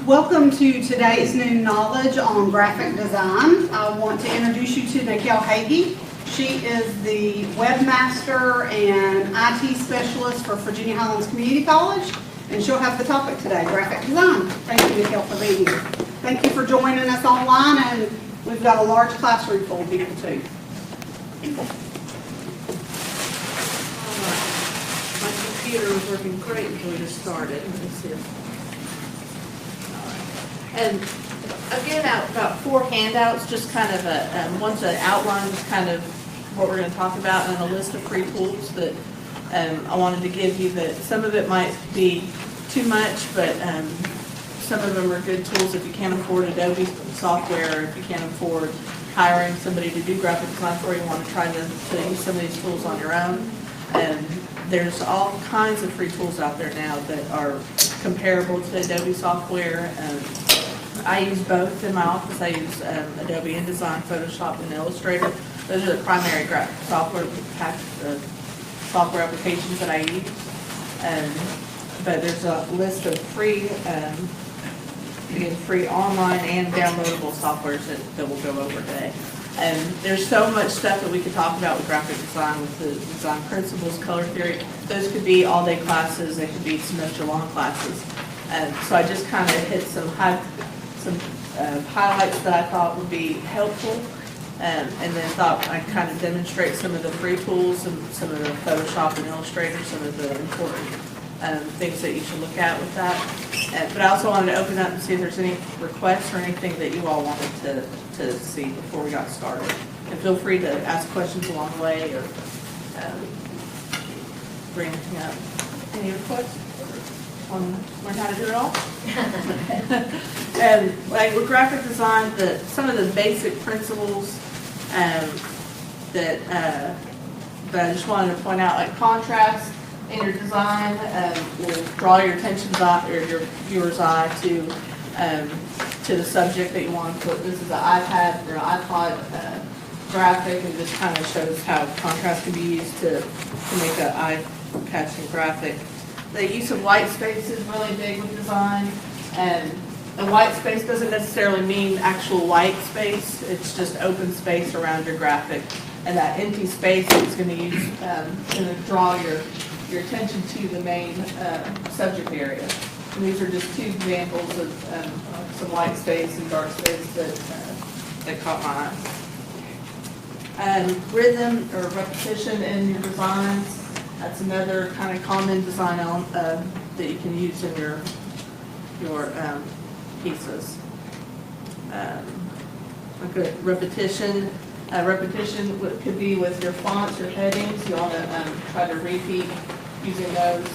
Welcome to today's new knowledge on graphic design. I want to introduce you to Nikelle Hagy. She is the webmaster and IT specialist for Virginia Highlands Community College, and she'll have the topic today, graphic design. Thank you, Nikelle, for being here. Thank you for joining us online, and we've got a large classroom full of people too. My computer was working great until we just started. Let me see. And again, about 4 handouts, just kind of one's an outline, just kind of what we're going to talk about, and a list of free tools that I wanted to give you. That some of it might be too much, but some of them are good tools if you can't afford Adobe software, or if you can't afford hiring somebody to do graphic design for you, and want to try to use some of these tools on your own. And there's all kinds of free tools out there now that are comparable to Adobe software. I use both in my office. I use Adobe InDesign, Photoshop, and Illustrator. Those are the primary graphic software applications that I use. But there's a list of free, free online and downloadable softwares that we'll go over today. And there's so much stuff that we could talk about with graphic design, with the design principles, color theory. Those could be all-day classes. They could be semester-long classes. So I just kind of hit some highlights that I thought would be helpful, and then thought I'd kind of demonstrate some of the free tools and some of the Photoshop and Illustrator, some of the important things that you should look at with that. But I also wanted to open up and see if there's any requests or anything that you all wanted to see before we got started. And feel free to ask questions along the way or bring anything up. Any requests? Learn how to do it all. And like with graphic design, some of the basic principles that I just wanted to point out, like contrast in your design will draw your attention's eye or your viewer's eye to the subject that you want to put. This is an iPad or an iPod graphic, and just kind of shows how contrast can be used to make an eye-catching graphic. The use of white space is really big with design, and a white space doesn't necessarily mean actual white space. It's just open space around your graphic, and that empty space is going to use going to draw your attention to the main subject area. And these are just 2 examples of some white space and dark space that caught my eye. Rhythm or repetition in your designs. That's another kind of common design element that you can use in your pieces. Okay, repetition. Repetition could be with your fonts, your headings. You want to try to repeat using those.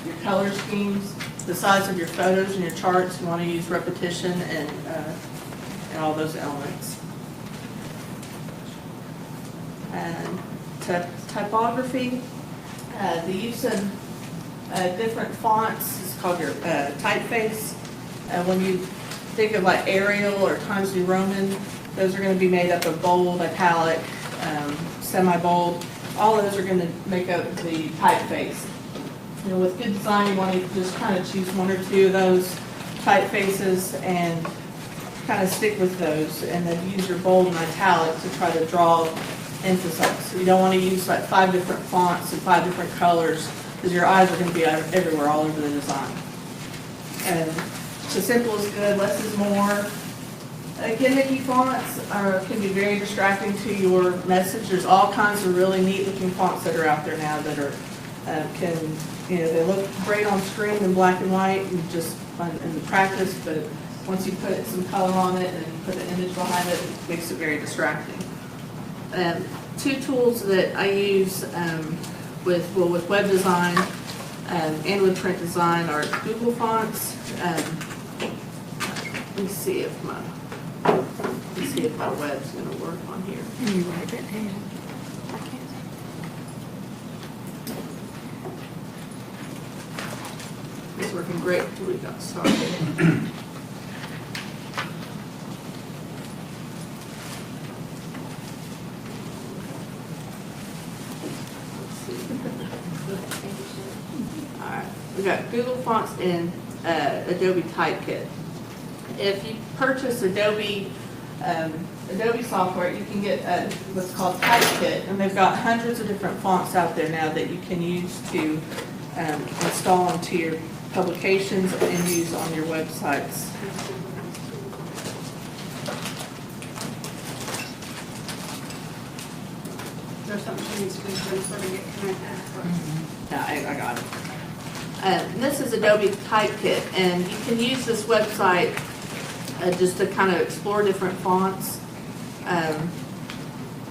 Your color schemes, the size of your photos and your charts. You want to use repetition and all those elements. And typography. The use of different fonts is called your typeface. When you think of like Arial or Times New Roman, those are going to be made up of bold, italic, semi-bold. All those are going to make up the typeface. You know, with good design, you want to just kind of choose 1 or 2 of those typefaces and kind of stick with those, and then use your bold and italic to try to draw emphasis. You don't want to use like 5 different fonts and 5 different colors, because your eyes are going to be everywhere, all over the design. And so simple is good, less is more. Gimmicky fonts can be very distracting to your message. There's all kinds of really neat looking fonts that are out there now that are they look great on screen in black and white and just fun in the practice, but once you put some color on it and put an image behind it, it makes it very distracting. 2 tools that I use with web design and with print design are Google fonts. Let me see if my web's going to work on here. You write it down. I can't. It's working great until we got started. All right, we got got Google Fonts and Adobe Typekit. If you purchase Adobe software, you can get what's called Typekit, and they've got hundreds of different fonts out there now that you can use to install into your publications and use on your websites. There's something she needs to do for to get connected. Yeah, I got it. This is Adobe Typekit, and you can use this website just to kind of explore different fonts, and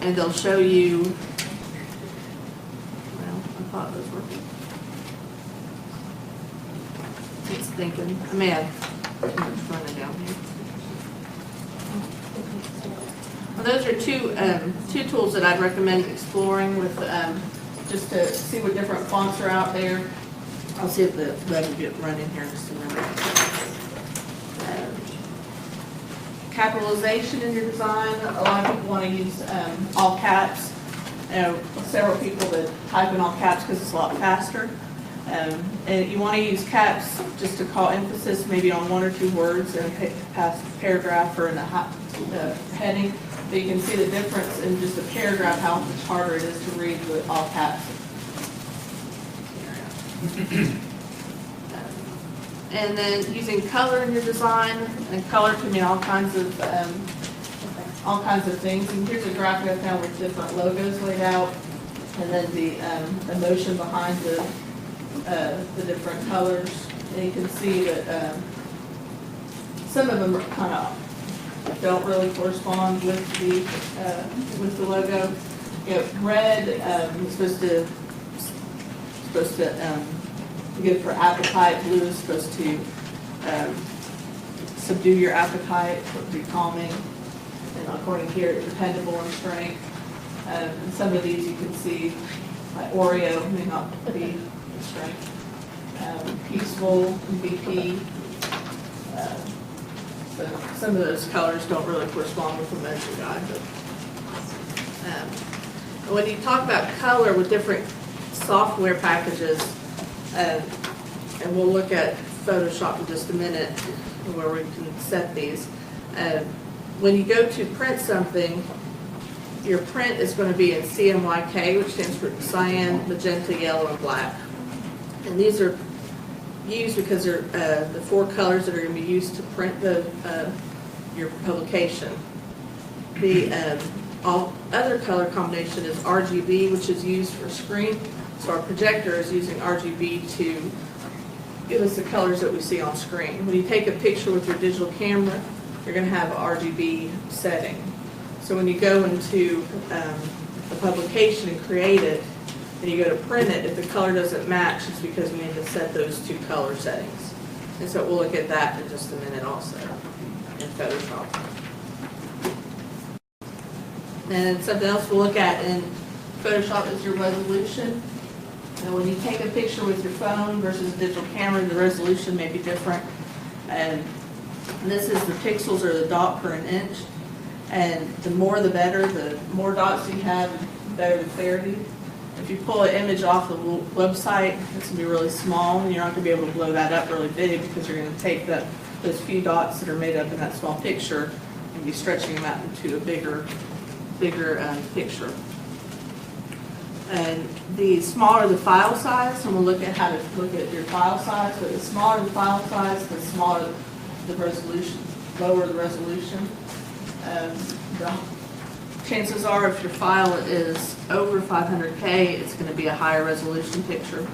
they'll show you. Well, I thought it was working. It's thinking. I may have too much running down here. Well, those are two tools that I'd recommend exploring with just to see what different fonts are out there. I'll see if the web will get running here in just a minute. Capitalization in your design. A lot of people want to use all caps. Several people that type in all caps because it's a lot faster. And you want to use caps just to call emphasis maybe on one or two words in a past paragraph or in a heading. But you can see the difference in just a paragraph, how much harder it is to read with all caps. And then using color in your design, and color can mean all kinds of things. And here's a graphic I found with different logos laid out, and then the emotion behind the different colors. And you can see that some of them are kind of don't really correspond with the logo. You know, red is supposed to good for appetite. Blue is supposed to subdue your appetite, be calming, and according here, it's dependable in strength. And some of these you can see, like Oreo may not be in strength. Peaceful, BP. So some of those colors don't really correspond with the measure guide. But when you talk about color with different software packages, and we'll look at Photoshop in just a minute where we can set these. When you go to print something, your print is going to be in CMYK, which stands for cyan, magenta, yellow, and black. And these are used because they're the four colors that are going to be used to print your publication. The all other color combination is RGB, which is used for screen. So our projector is using RGB to give us the colors that we see on screen. When you take a picture with your digital camera, you're going to have an RGB setting. So when you go into a publication and create it, and you go to print it, if the color doesn't match, it's because we need to set those two color settings. And so we'll look at that in just a minute also in Photoshop. And something else we'll look at in Photoshop is your resolution. And when you take a picture with your phone versus a digital camera, the resolution may be different. And this is the pixels or the dot per an inch. And the more the better, the more dots you have, the better the clarity. If you pull an image off the website, it's going to be really small, and you're not going to be able to blow that up really big because you're going to take those few dots that are made up in that small picture and be stretching them out into a bigger picture. And the smaller the file size, and we'll look at how to look at your file size, but the smaller the file size, the smaller the resolution, lower the resolution. The chances are if your file is over 500K, it's going to be a higher resolution picture.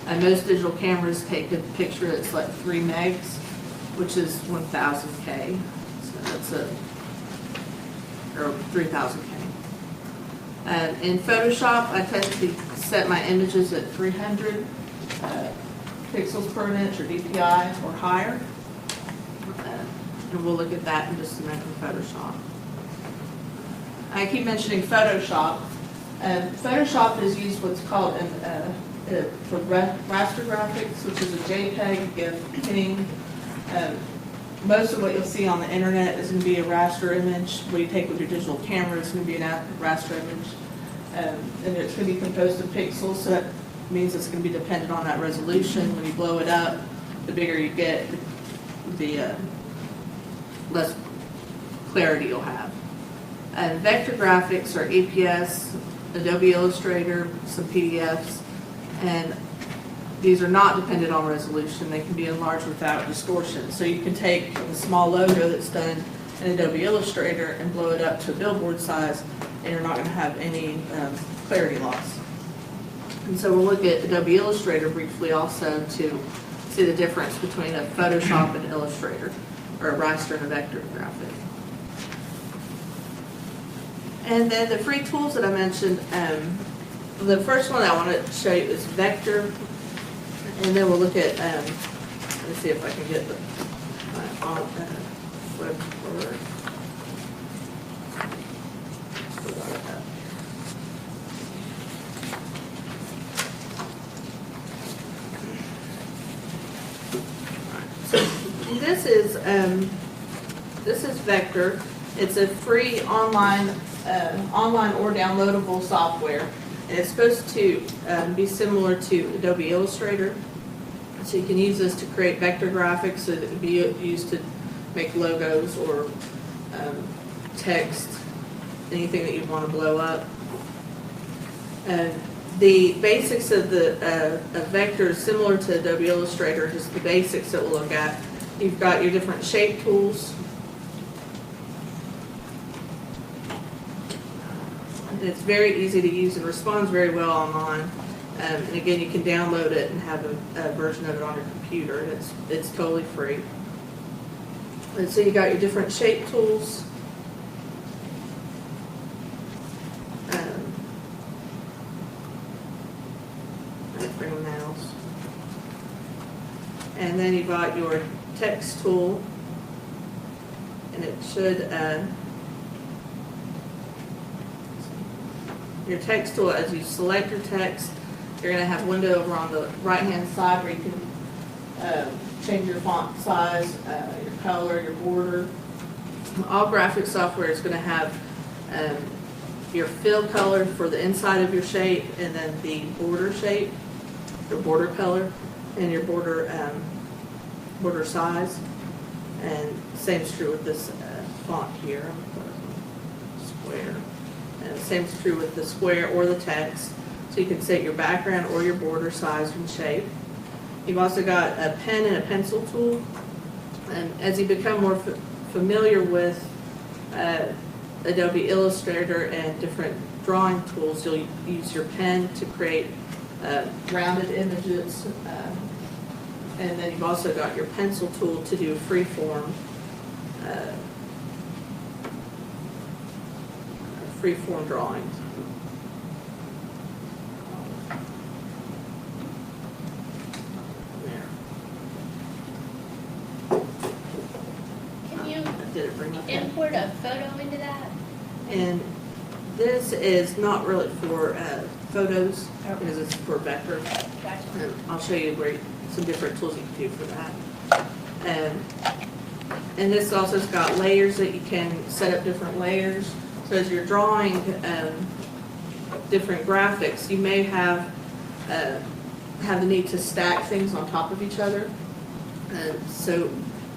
And most digital cameras take a picture that's like 3 megs, which is 1000K. So that's or 3000K. And in Photoshop, I tend to set my images at 300 pixels per inch or DPI or higher. And we'll look at that in just a minute in Photoshop. I keep mentioning Photoshop. Photoshop is used what's called for raster graphics, which is a JPEG, GIF, PNG. Most of what you'll see on the internet is going to be a raster image. What you take with your digital camera is going to be a raster image. And it's going to be composed of pixels. So means it's gonna be dependent on that resolution. When you blow it up, the bigger you get, the less clarity you'll have. And vector graphics are EPS, Adobe Illustrator, some PDFs, and these are not dependent on resolution. They can be enlarged without distortion. So you can take the small logo that's done in Adobe Illustrator and blow it up to a billboard size, and you're not going to have any clarity loss. And so we'll look at Adobe Illustrator briefly also to see the difference between a Photoshop and Illustrator, or a raster and a vector graphic. And then the free tools that I mentioned, the first one I want to show you is vector, and then we'll look at, let's see if I can get the web forward. This is Vector. It's a free online or downloadable software, and it's supposed to be similar to Adobe Illustrator. So you can use this to create vector graphics so that it can be used to make logos or text, anything that you want to blow up. The basics of the vector is similar to Adobe Illustrator, just the basics that we'll look at. You've got your different shape tools. It's very easy to use and responds very well online. And again, you can download it and have a version of it on your computer, and it's totally free. And so you got your different shape tools. Let's bring a mouse. And then you've got your text tool, and it should your text tool, as you select your text, you're going to have a window over on the right hand side where you can change your font size, your color, your border. All graphic software is going to have your fill color for the inside of your shape, and then the border shape, your border color, and your border border size. And same is true with this font here, square. And same is true with the square or the text. So you can set your background or your border size and shape. You've also got a pen and a pencil tool. And as you become more familiar with Adobe Illustrator and different drawing tools, you'll use your pen to create rounded images. And then you've also got your pencil tool to do freeform drawings. Can you Did it bring up that? import a photo into that? And this is not really for photos, because it's for vector. Gotcha. And I'll show you some different tools you can do for that. And this also has got layers that you can set up different layers. So as you're drawing different graphics, you may have the need to stack things on top of each other. And so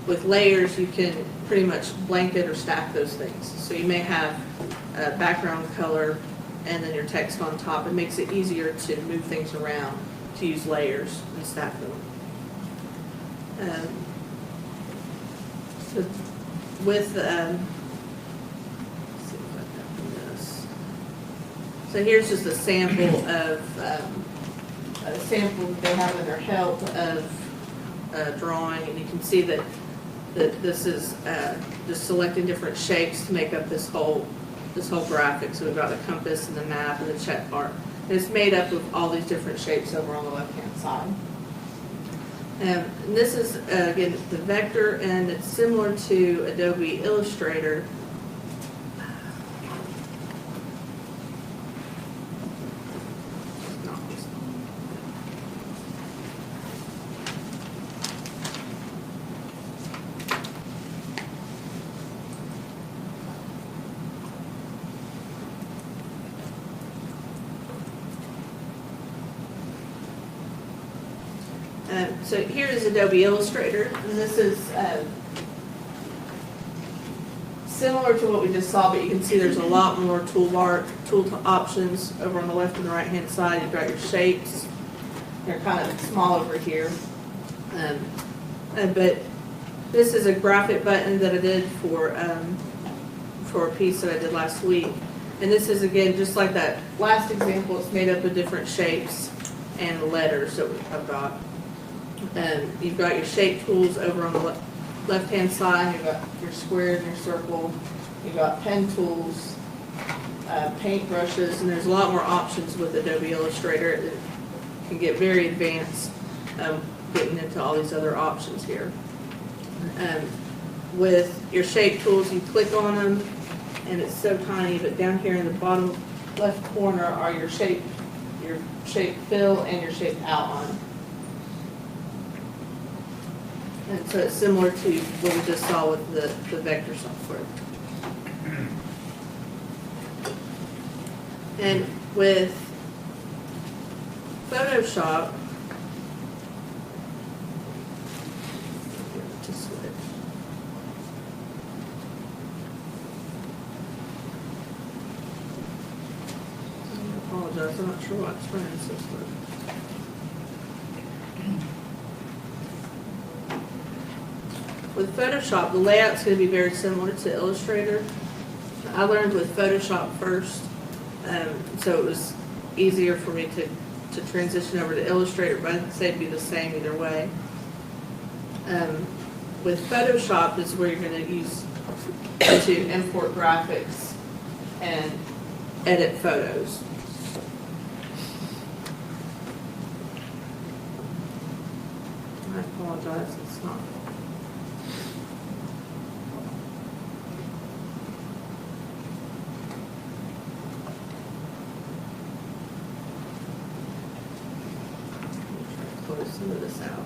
with layers, you can pretty much blanket or stack those things. So you may have a background color and then your text on top. It makes it easier to move things around, to use layers and stack them. So with let's see if I can do this. So here's just a sample of they have in their help of drawing, and you can see that this is just selecting different shapes to make up this whole graphic. So we've got the compass and the map and the check mark. And it's made up of all these different shapes over on the left-hand side. And this is, again, the vector, and it's similar to Adobe Illustrator. So here is Adobe Illustrator, and this is similar to what we just saw, but you can see there's a lot more tool options over on the left and the right hand side. You've got your shapes. They're kind of small over here. But this is a graphic button that I did for a piece that I did last week. And this is, again, just like that last example, it's made up of different shapes and letters that I've got. You've got your shape tools over on the left-hand side. You've got your square and your circle. You've got pen tools, paint brushes, and there's a lot more options with Adobe Illustrator. It can get very advanced getting into all these other options here. With your shape tools, you click on them, and it's so tiny, but down here in the bottom left corner are your shape fill and your shape outline. And so it's similar to what we just saw with the vector software. And with Photoshop, to switch. I apologize, I'm not sure why it's running so slow. With Photoshop, the layout's going to be very similar to Illustrator. I learned with Photoshop first, so it was easier for me to transition over to Illustrator, but I'd say it'd be the same either way. With Photoshop is where you're going to use to import graphics and edit photos. I apologize, it's not. Close some of this out.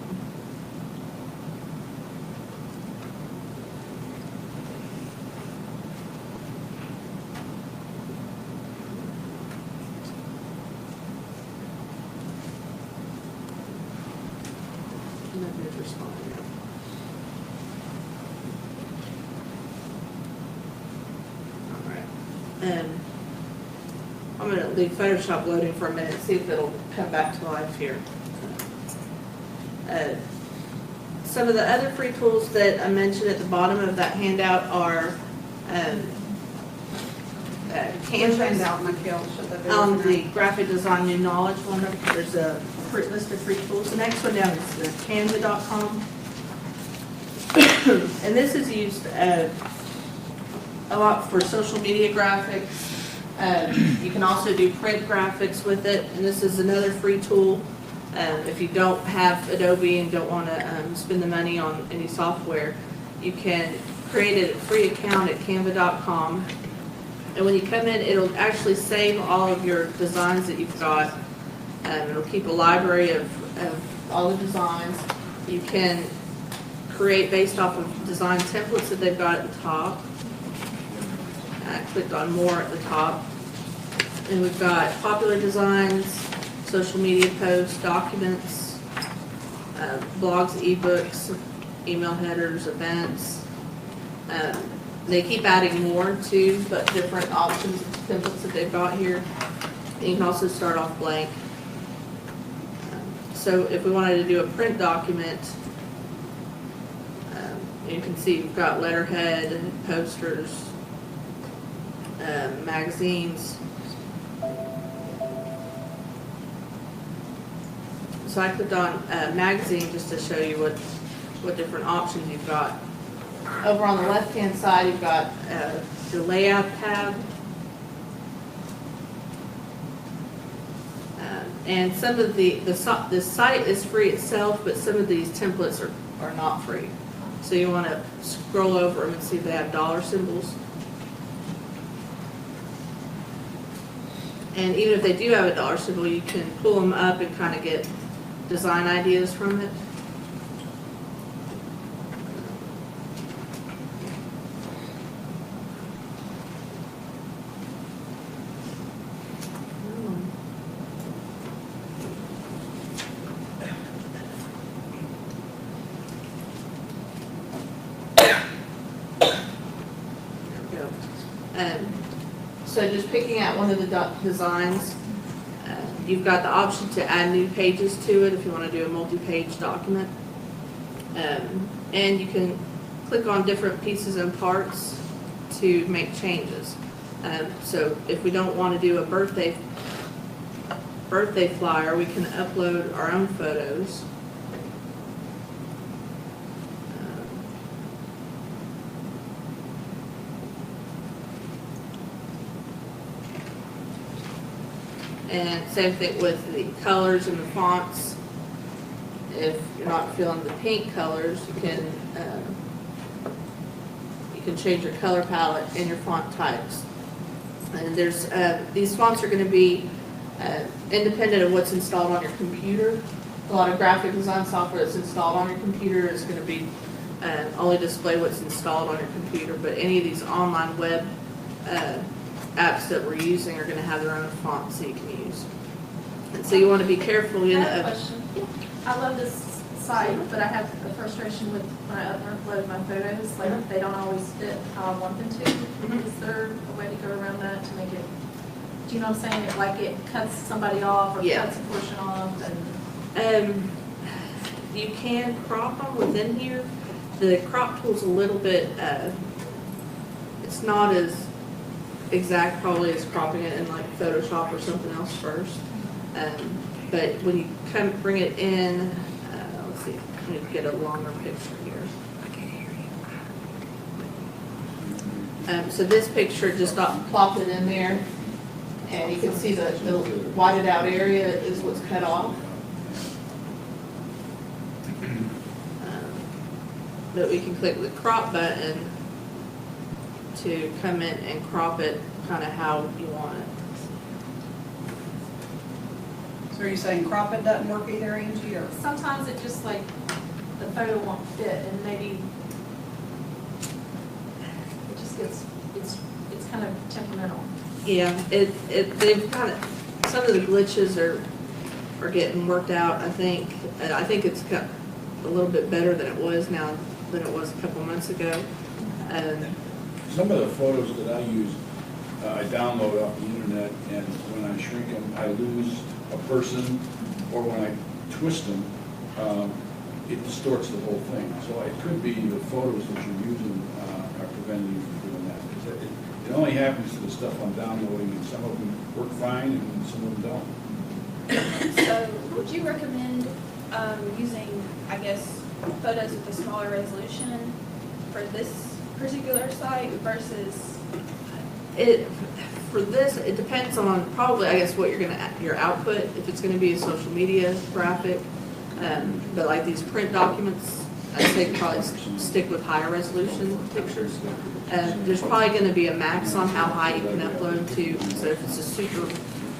Maybe it's responding. All right. I'm going to leave Photoshop loading for a minute, see if it'll come back to life here. Some of the other free tools that I mentioned at the bottom of that handout are Canvas. Canvas. On the graphic design new knowledge one, there's a list of free tools. The next one down is the canva.com. And this is used a lot for social media graphics. You can also do print graphics with it, and this is another free tool. If you don't have Adobe and don't want to spend the money on any software, you can create a free account at canva.com. And when you come in, it'll actually save all of your designs that you've got. It'll keep a library of all the designs. You can create based off of design templates that they've got at the top. I clicked on more at the top. And we've got popular designs, social media posts, documents, blogs, ebooks, email headers, events. They keep adding more too, but different options, templates that they've got here. And you can also start off blank. So if we wanted to do a print document, you can see you've got letterhead, posters, magazines. So I clicked on magazine just to show you what different options you've got. Over on the left-hand side, you've got the layout tab. And some of the site is free itself, but some of these templates are not free. So you want to scroll over them and see if they have dollar symbols. And even if they do have a dollar symbol, you can pull them up and kind of get design ideas from it. So just picking out one of the designs, you've got the option to add new pages to it if you want to do a multi-page document. And you can click on different pieces and parts to make changes. So if we don't want to do a birthday flyer, we can upload our own photos. And same thing with the colors and the fonts. If you're not feeling the pink colors, you can change your color palette and your font types. And there's these fonts are going to be independent of what's installed on your computer. A lot of graphic design software that's installed on your computer is going to be only display what's installed on your computer, but any of these online web apps that we're using are going to have their own fonts that you can use. And so you want to be careful. I have a question. I love this site, but I have a frustration with when I upload my photos, like they don't always fit how I want them to. Is there a way to go around that to make it, do you know what I'm saying? Like it cuts somebody off or cuts a portion off and. You can crop them within here. The crop tool's a little bit, it's not as exact probably as cropping it in like Photoshop or something else first. But when you bring it in, let's see, let me get a longer picture here. So this picture just plopped it in there, and you can see the whited out area is what's cut off. But we can click the crop button to come in and crop it kind of how you want it. So are you saying crop it doesn't work either, Angie, or? Sometimes it just like, the photo won't fit and maybe it just gets, it's kind of temperamental. Yeah, they've kind of, some of the glitches are getting worked out, I think. I think it's got a little bit better than it was now than it was a couple months ago. Some of the photos that I use, I download off the internet, and when I shrink them, I lose a person, or when I twist them, it distorts the whole thing. So it could be the photos that you're using are preventing you from doing that. Because it only happens to the stuff I'm downloading, and some of them work fine, and some of them don't. So would you recommend using, I guess, photos with a smaller resolution for this particular site versus? For this, it depends on probably, I guess, what your output, if it's gonna be a social media graphic. But like these print documents, I think probably stick with higher resolution pictures. There's probably gonna be a max on how high you can upload to. So if it's a super,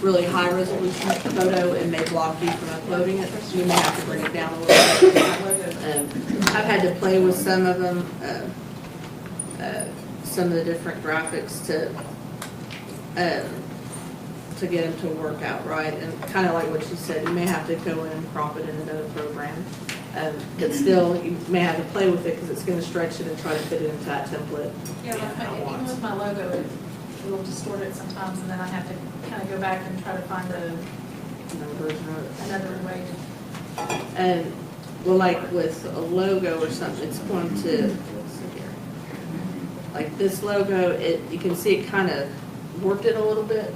really high resolution photo, it may block you from uploading it. So you may have to bring it down a little bit. I've had to play with some of them, some of the different graphics to get them to work out right. And kind of like what you said, you may have to go in and crop it in another program. But still, you may have to play with it because it's going to stretch it and try to fit it into that template. Yeah, even with my logo, it will distort it sometimes, and then I have to kind of go back and try to find another way to. And well, like with a logo or something, it's going to, like this logo, you can see it kind of warped it a little bit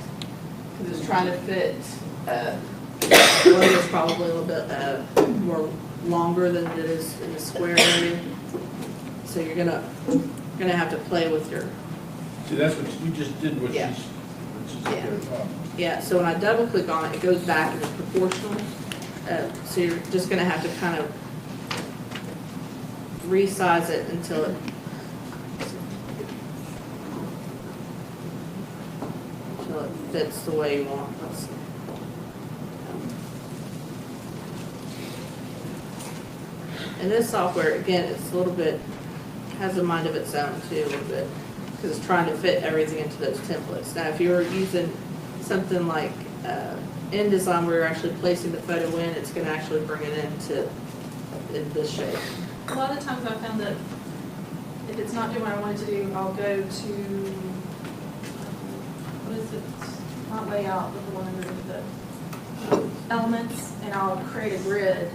because it's trying to fit. The logo's probably a little bit more longer than it is in the square area. So you're gonna have to play with your. See, that's what you just did, which Yeah. is Yeah. their problem. Yeah, so when I double click on it, it goes back and it's proportional. So you're just gonna have to kind of resize it until it fits the way you want. Let's see. And this software, again, it's a little bit, has a mind of its own too, a little bit, because it's trying to fit everything into those templates. Now, if you were using something like InDesign where you're actually placing the photo in, it's going to actually bring it in this shape. A lot of times I found that if it's not doing what I wanted to do, I'll go to is it, not layout, but the one under the elements, and I'll create a grid,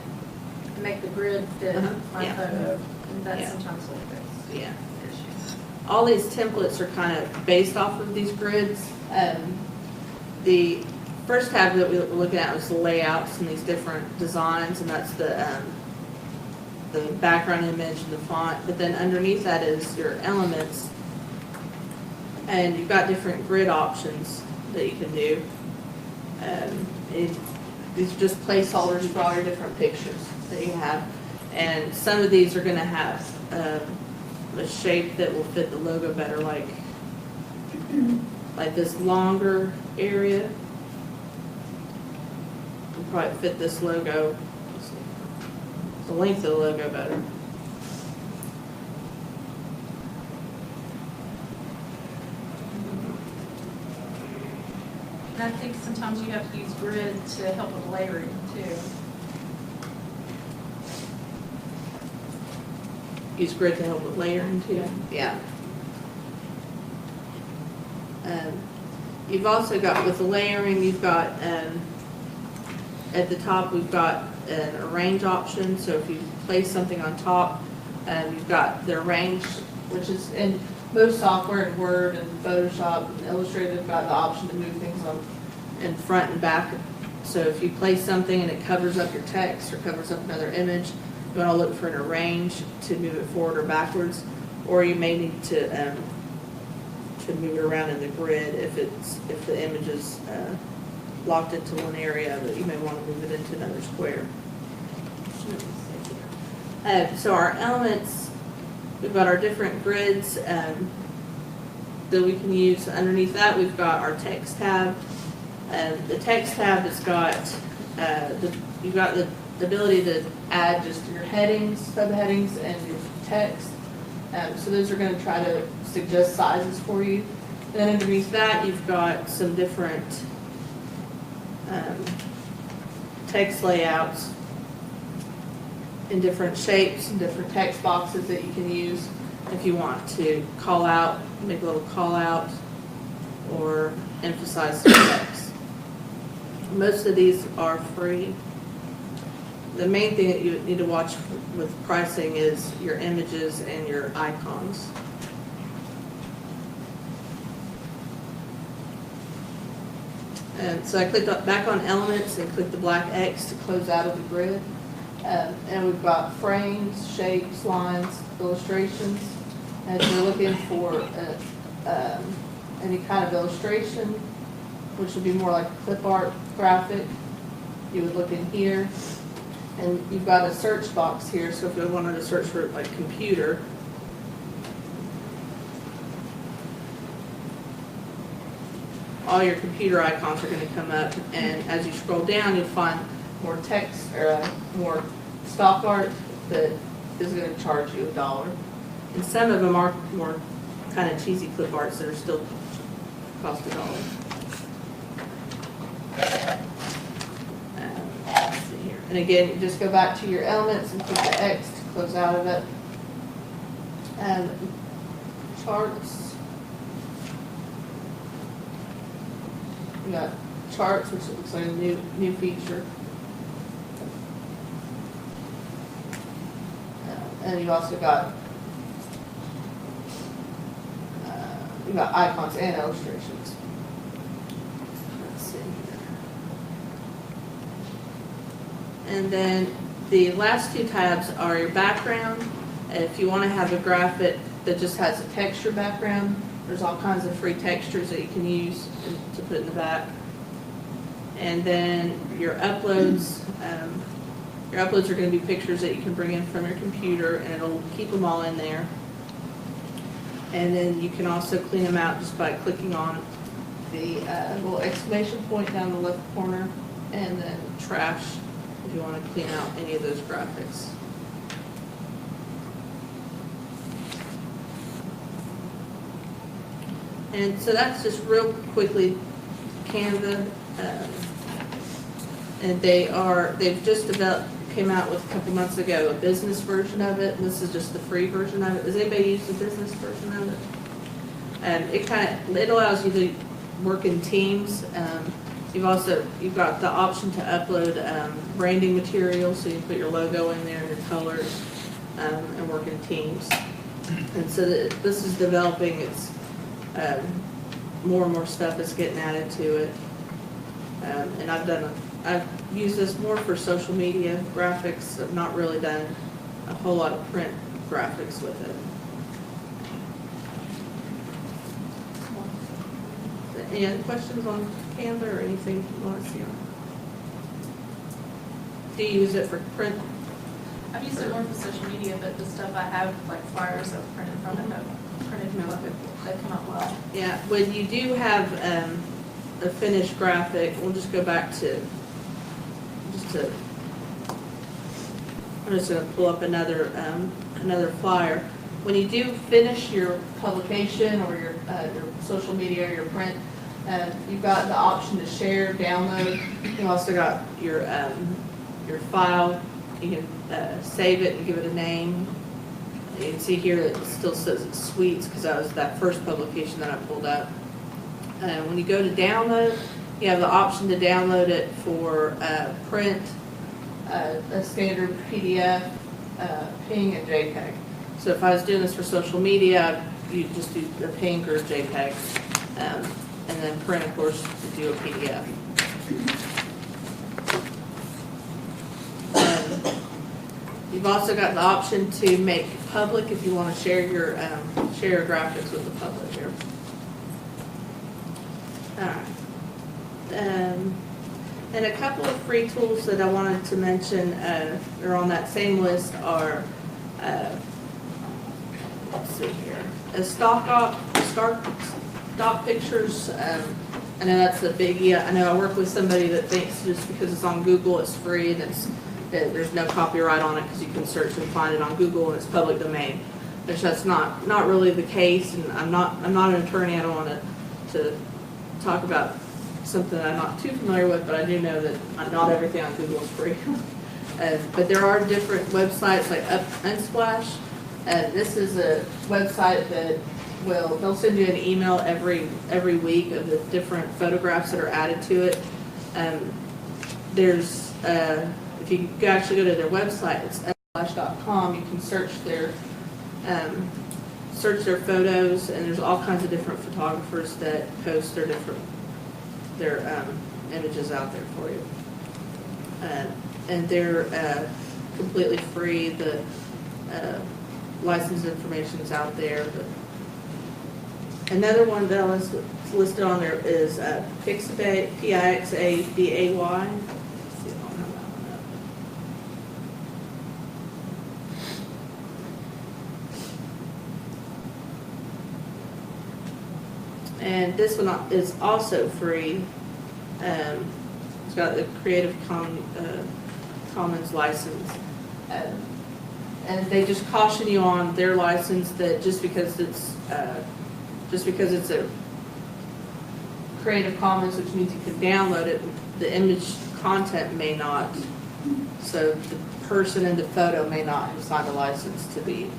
and make the grid fit my Yeah. photo, and that's Yeah. sometimes what fixes Yeah. the issue. All these templates are kind of based off of these grids. The first tab that we were looking at was the layouts and these different designs, and that's the background image and the font. But then underneath that is your elements, and you've got different grid options that you can do. These are just placeholders for all your different pictures that you have, and some of these are going to have a shape that will fit the logo better, like this longer area will probably fit this logo, the length of the logo better. And I think sometimes you have to use grid to help with layering too. Use grid to help with layering too. Yeah. You've also got, with the layering, you've got, at the top, we've got an arrange option. So if you place something on top, you've got the arrange, which is in most software, in Word and Photoshop and Illustrator, they've got the option to move things on in front and back. So if you place something and it covers up your text or covers up another image, you want to look for an arrange to move it forward or backwards, or you may need to move it around in the grid if the image is locked into one area, that you may want to move it into another square. So our elements, we've got our different grids that we can use. Underneath that, we've got our text tab. The text tab has got you've got the ability to add just your headings, subheadings, and your text. So those are going to try to suggest sizes for you. Then underneath that, you've got some different text layouts in different shapes and different text boxes that you can use if you want to call out, make a little call out, or emphasize the text. Most of these are free. The main thing that you need to watch with pricing is your images and your icons. And so I clicked back on elements and clicked the black X to close out of the grid. And we've got frames, shapes, lines, illustrations. And if you're looking for any kind of illustration, which would be more like a clip art graphic, you would look in here. And you've got a search box here, so if you wanted to search for like computer, all your computer icons are going to come up, and as you scroll down, you'll find more text or more stock art that is going to charge you $1. And some of them are more kind of cheesy clip arts that are still cost $1. Let's see here. And again, you just go back to your elements and click the X to close out of it. And charts. We got charts, which looks like a new feature. And you've also got icons and illustrations. Let's see here. And then the last two tabs are your background. If you want to have a graphic that just has a texture background, there's all kinds of free textures that you can use to put in the back. And then your uploads. Your uploads are going to be pictures that you can bring in from your computer, and it'll keep them all in there. And then you can also clean them out just by clicking on the little exclamation point down the left corner, and then trash if you want to clean out any of those graphics. And so that's just real quickly Canva. And they've just came out with a couple months ago a business version of it, and this is just the free version of it. Does anybody use the business version of it? It allows you to work in teams. You've got the option to upload branding material, so you can put your logo in there, your colors, and work in teams. And so this is developing. It's more and more stuff is getting added to it. And I've used this more for social media graphics. I've not really done a whole lot of print graphics with it. Any other questions on Canva or anything you want to see on? Do you use it for print? I've used it more for social media, but the stuff I have, like flyers I've printed from it, I've printed from it, they come out well. Yeah, when you do have a finished graphic, we'll just go back to, I'm just gonna pull up another flyer. When you do finish your publication or your social media or your print, you've got the option to share, download. You've also got your file. You can save it and give it a name. You can see here that it still says it's Sweets because that was that first publication that I pulled up. When you go to download, you have the option to download it for print, a standard PDF, PNG, and JPEG. So if I was doing this for social media, you just do a PNG or JPEG, and then print, of course, to do a PDF. You've also got the option to make public if you want to share your graphics with the public here. All right. And a couple of free tools that I wanted to mention, are on that same list are, let's see here, stock pictures. I know that's a biggie. I know I work with somebody that thinks just because it's on Google it's free and there's no copyright on it because you can search and find it on Google and it's public domain. Which that's not really the case, and I'm not an attorney. I don't want to talk about something that I'm not too familiar with, but I do know that not everything on Google is free. But there are different websites like Unsplash. This is a website that they'll send you an email every week of the different photographs that are added to it. There's if you actually go to their website, it's unsplash.com. You can search their photos, and there's all kinds of different photographers that post their images out there for you. And they're completely free. The license information is out there. But another one that was listed on there is Pixabay, Pixabay. Let's see if I don't have that one up. And this one is also free. It's got the Creative Commons license. And they just caution you on their license that just because it's a Creative Commons, which means you can download it, the image content may not. So the person in the photo may not have signed a license to be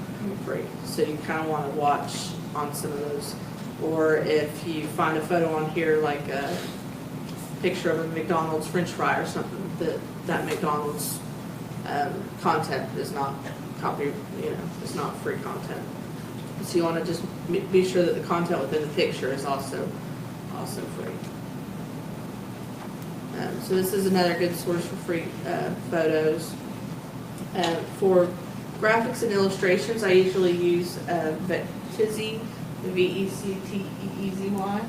free. So you kind of want to watch on some of those. Or if you find a photo on here like a picture of a McDonald's French fry or something, that McDonald's content is not it's not free content. So you want to just be sure that the content within the picture is also free. So this is another good source for free photos. For graphics and illustrations, I usually use Vecteezy, Vecteezy.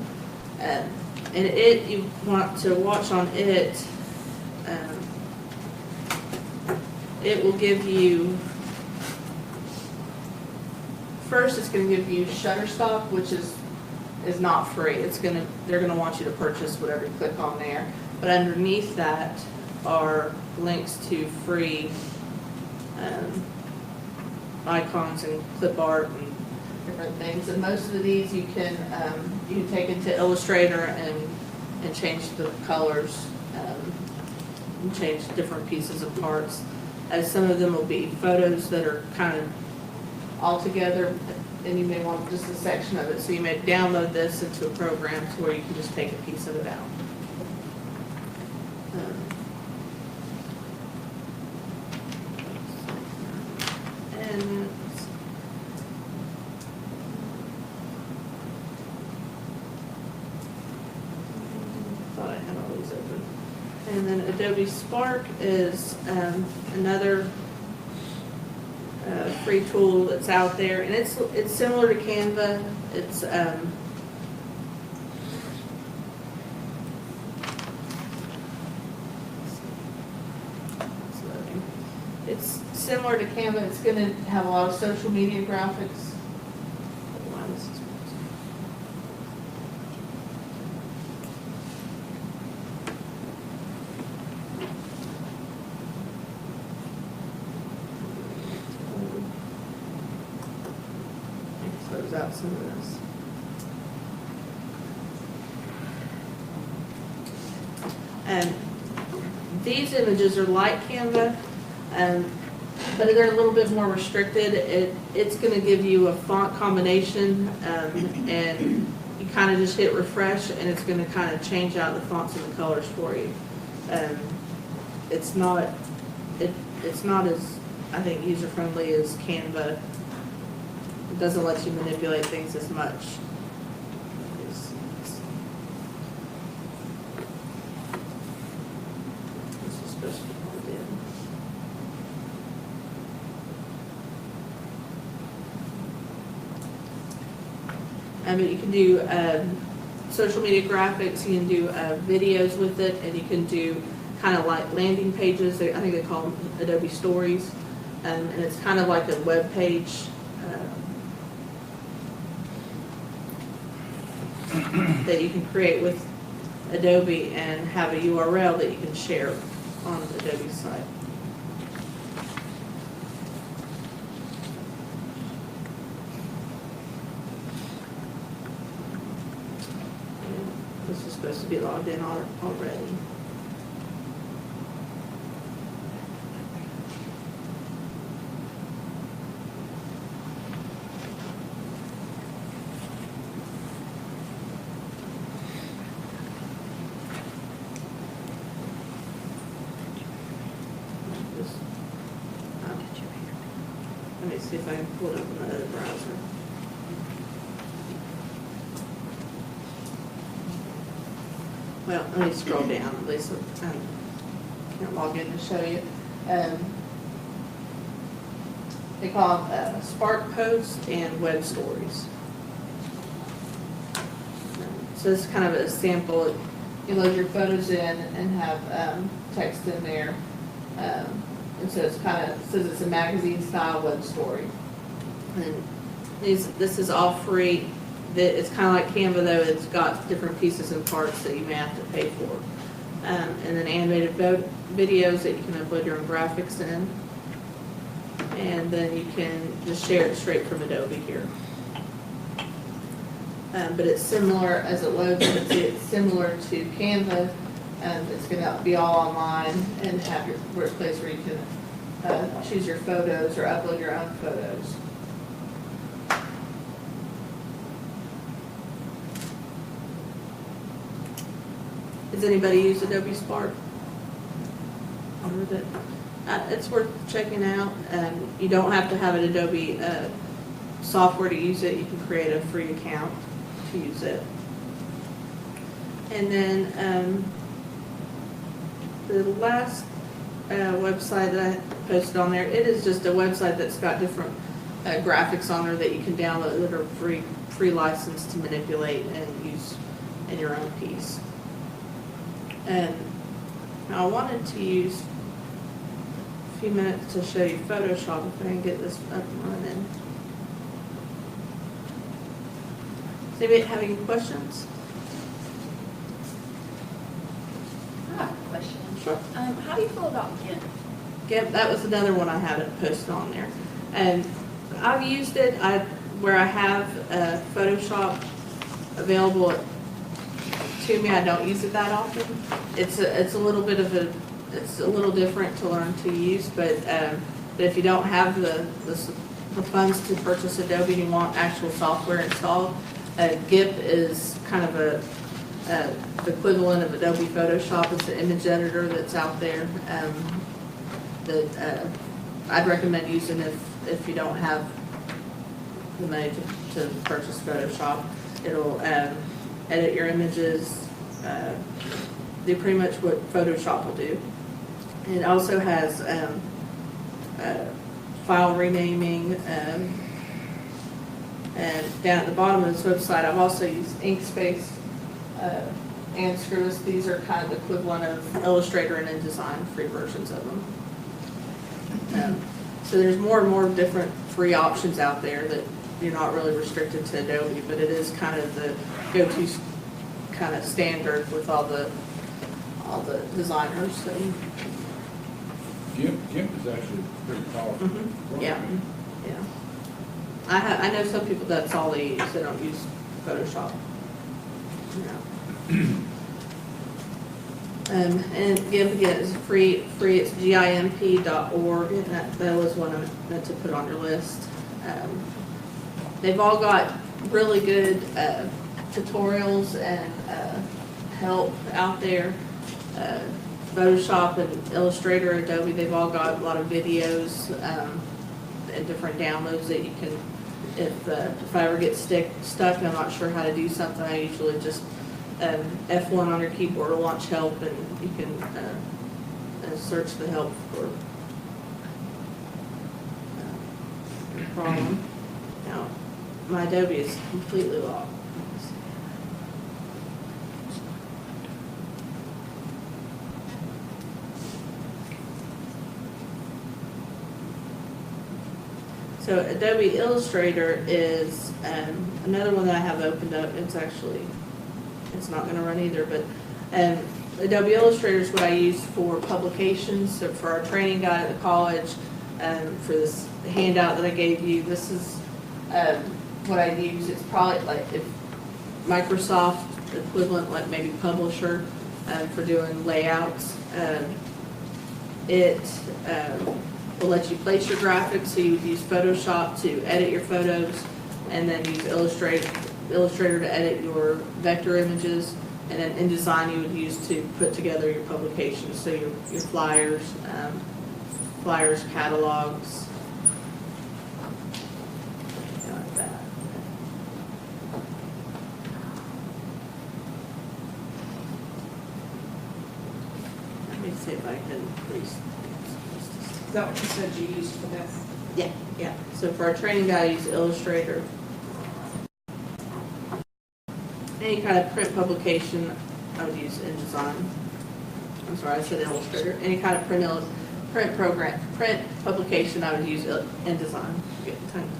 And you want to watch on it. It will give you, first it's going to give you Shutterstock, which is not free. They're going to want you to purchase whatever you click on there. But underneath that are links to free icons and clip art and different things. And most of these you can take into Illustrator and change the colors and change different pieces of parts. As some of them will be photos that are kind of all together, and you may want just a section of it, so you may download this into a program to where you can just take a piece of it out. And thought I had all these open. And then Adobe Spark is another free tool that's out there, and it's similar to Canva. It's similar to Canva. It's going to have a lot of social media graphics. Why this is- Close out some of this. And these images are like Canva, but they're a little bit more restricted. It's going to give you a font combination, and you kind of just hit refresh, and it's going to kind of change out the fonts and the colors for you. It's not as, I think, user friendly as Canva. It doesn't let you manipulate things as much. This is supposed to be plugged in. But you can do social media graphics, you can do videos with it, and you can do kind of like landing pages. I think they call them Adobe Stories. And it's kind of like a web page that you can create with Adobe and have a URL that you can share on Adobe's site. And this is supposed to be logged in already. Let me see if I can pull it up in the other browser. Well, let me scroll down at least. I can't log in to show you. They call them Spark Posts and Web Stories. So this is kind of a sample. You load your photos in and have text in there. And so it's kind of says it's a magazine style web story. And this is all free. It's kind of like Canva though. It's got different pieces and parts that you may have to pay for. And then animated videos that you can upload your own graphics in. And then you can just share it straight from Adobe here. But it's similar as it loads. It's similar to Canva. It's going to be all online and have your place where you can choose your photos or upload your own photos. Has anybody used Adobe Spark? It's worth checking out. You don't have to have an Adobe software to use it. You can create a free account to use it. And then the last website that I posted on there, it is just a website that's got different graphics on there that you can download that are free license to manipulate and use in your own piece. And now I wanted to use a few minutes to show you Photoshop if I can get this up and running. Does anybody have any questions? I have a question. Sure. How do you feel about GIMP? GIMP, that was another one I haven't posted on there. And I've used it where I have Photoshop available to me. I don't use it that often. It's a little bit of it's a little different to learn to use, but if you don't have the the funds to purchase Adobe and you want actual software installed, GIP is kind of the equivalent of Adobe Photoshop. It's an image editor that's out there that I'd recommend using if you don't have the money to purchase Photoshop. It'll edit your images, do pretty much what Photoshop will do. It also has file renaming, and down at the bottom of this website, I've also used Inkspace and Screws. These are kind of the equivalent of Illustrator and InDesign, free versions of them. So there's more and more different free options out there that you're not really restricted to Adobe, but it is kind of the go-to kind of standard with all the designers. And GIMP is actually pretty powerful. yeah, yeah. I know some people that's all they use. They don't use Photoshop. Yeah. And GIMP again is free. It's GIMP.org. And that was one I meant to put on your list. They've all got really good tutorials and help out there. Photoshop and Illustrator, Adobe, they've all got a lot of videos and different downloads that you can, if I ever get stuck and I'm not sure how to do something, I usually just F1 on your keyboard will launch help, and you can search the help for your problem. Now, my Adobe is completely locked. So Adobe Illustrator is another one that I have opened up. It's not going to run either, but Adobe Illustrator is what I use for publications. So for our training guide at the college, for this handout that I gave you, this is what I use. It's probably like if Microsoft equivalent, like maybe Publisher, for doing layouts. It will let you place your graphics, so you would use Photoshop to edit your photos, and then use Illustrator to edit your vector images, and then InDesign you would use to put together your publications, so your flyers, catalogs, anything like that. Let me see if I can please. Is that what you said you used for this? Yeah. So for our training guide, I use Illustrator. Any kind of print publication, I would use InDesign. I'm sorry, I said Illustrator. Any kind of print publication, I would use InDesign. Get the time.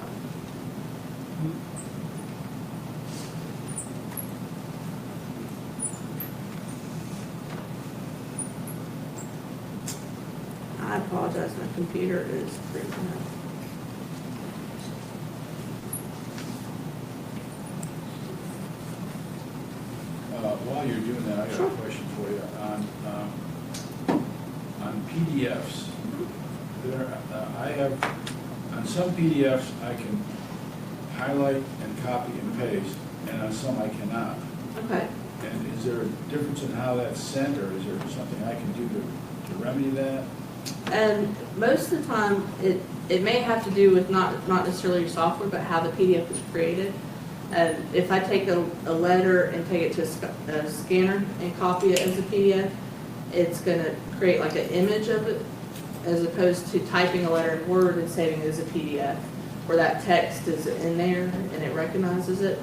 I apologize, my computer is freezing up. While you're doing that, I got Sure. a question for you. On PDFs, I have, on some PDFs, I can highlight and copy and paste, and on some I cannot. Okay. And is there a difference in how that's sent, or is there something I can do to remedy that? And most of the time, it may have to do with not necessarily your software, but how the PDF is created. If I take a letter and take it to a scanner and copy it as a PDF, it's going to create like an image of it, as opposed to typing a letter in Word and saving it as a PDF, where that text is in there and it recognizes it.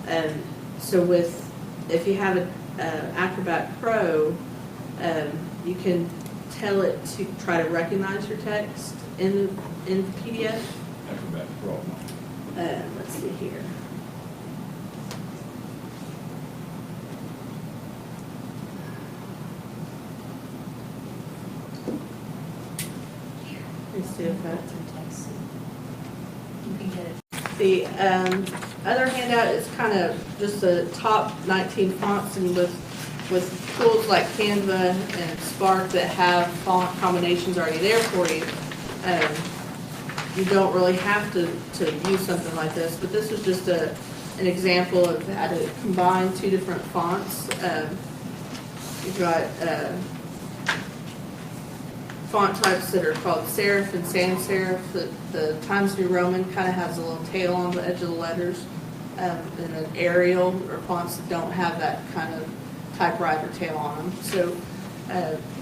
And so if you have an Acrobat Pro, you can tell it to try to recognize your text in the PDF. Acrobat Pro. Let's see here. Let's see if that's You can get it. the other handout is kind of just the top 19 fonts, and with tools like Canva and Spark that have font combinations already there for you, you don't really have to use something like this, but this was just an example of how to combine two different fonts. You've got font types that are called serif and sans serif. The Times New Roman kind of has a little tail on the edge of the letters, and an Arial or fonts that don't have that kind of typewriter tail on them. So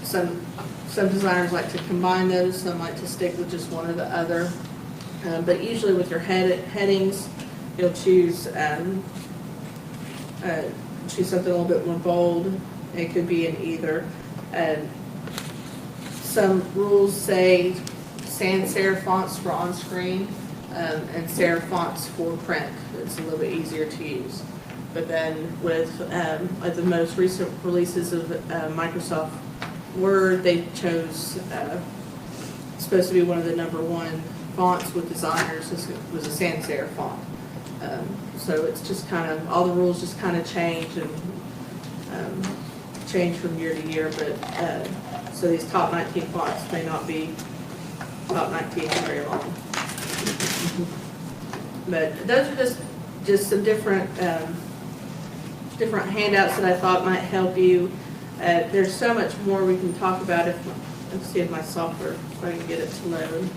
some designers like to combine those, some like to stick with just one or the other. But usually with your headings, you'll choose something a little bit more bold. It could be in either. Some rules say sans serif fonts for on-screen and serif fonts for print. It's a little bit easier to use. But then with like the most recent releases of Microsoft Word, they chose supposed to be one of the #1 fonts with designers was a sans serif font. So it's just kind of, all the rules just kind of change and change from year to year, but so these top 19 fonts may not be top 19 very long. But those are just some different different handouts that I thought might help you. There's so much more we can talk about let's see if my software, if I can get it to load.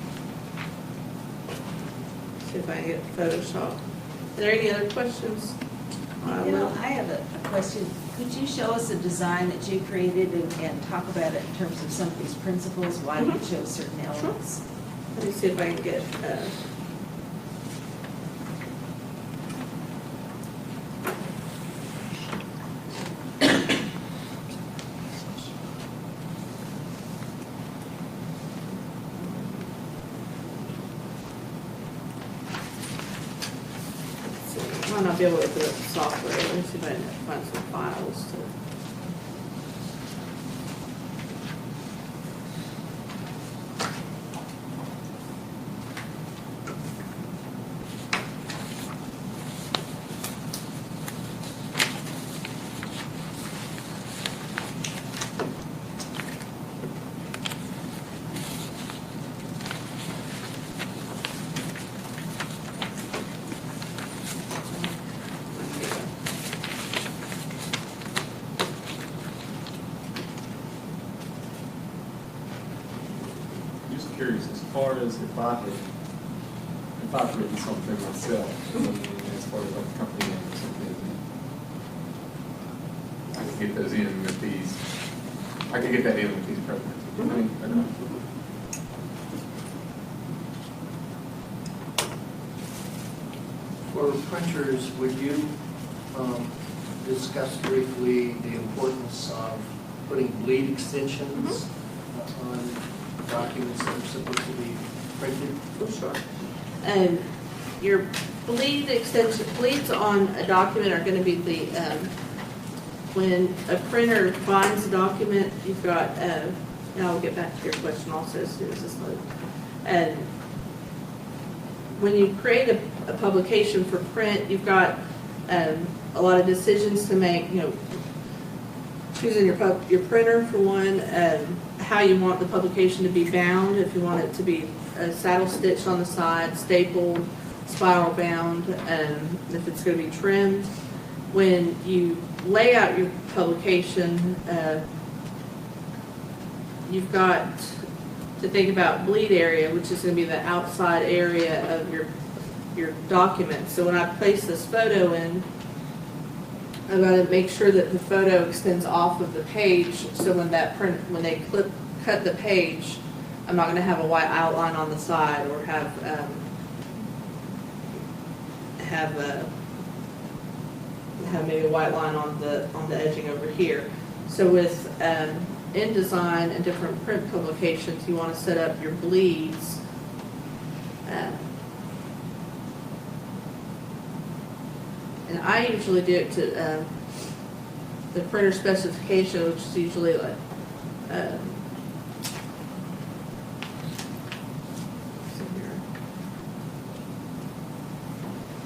See if I can get Photoshop. Are there any other questions? I have a question. Could you show us a design that you created and talk about it in terms of some of these principles, why you chose certain elements? Let me see if I can get I might not be able to open up the software. Let me see if I can find some files to. Curious, as far as if I've written something myself, as far as like a company name or something, I can get those in with these. I can get that in with these programs. For printers, would you discuss briefly the importance of putting bleed extensions on documents that are supposed to be printed? Oh, sure. Your bleeds on a document are going to be when a printer binds a document, you've got, and I'll get back to your question also as soon as this loads. And when you create a publication for print, you've got a lot of decisions to make, choosing your printer for one, how you want the publication to be bound, if you want it to be saddle stitched on the side, stapled, spiral bound, if it's going to be trimmed. When you lay out your publication, you've got to think about bleed area, which is going to be the outside area of your document. So when I place this photo in, I'm going to make sure that the photo extends off of the page, so when they cut the page, I'm not going to have a white outline on the side or have maybe a white line on the edging over here. So with InDesign and different print publications, you want to set up your bleeds and I usually do it to the printer specification, which is usually like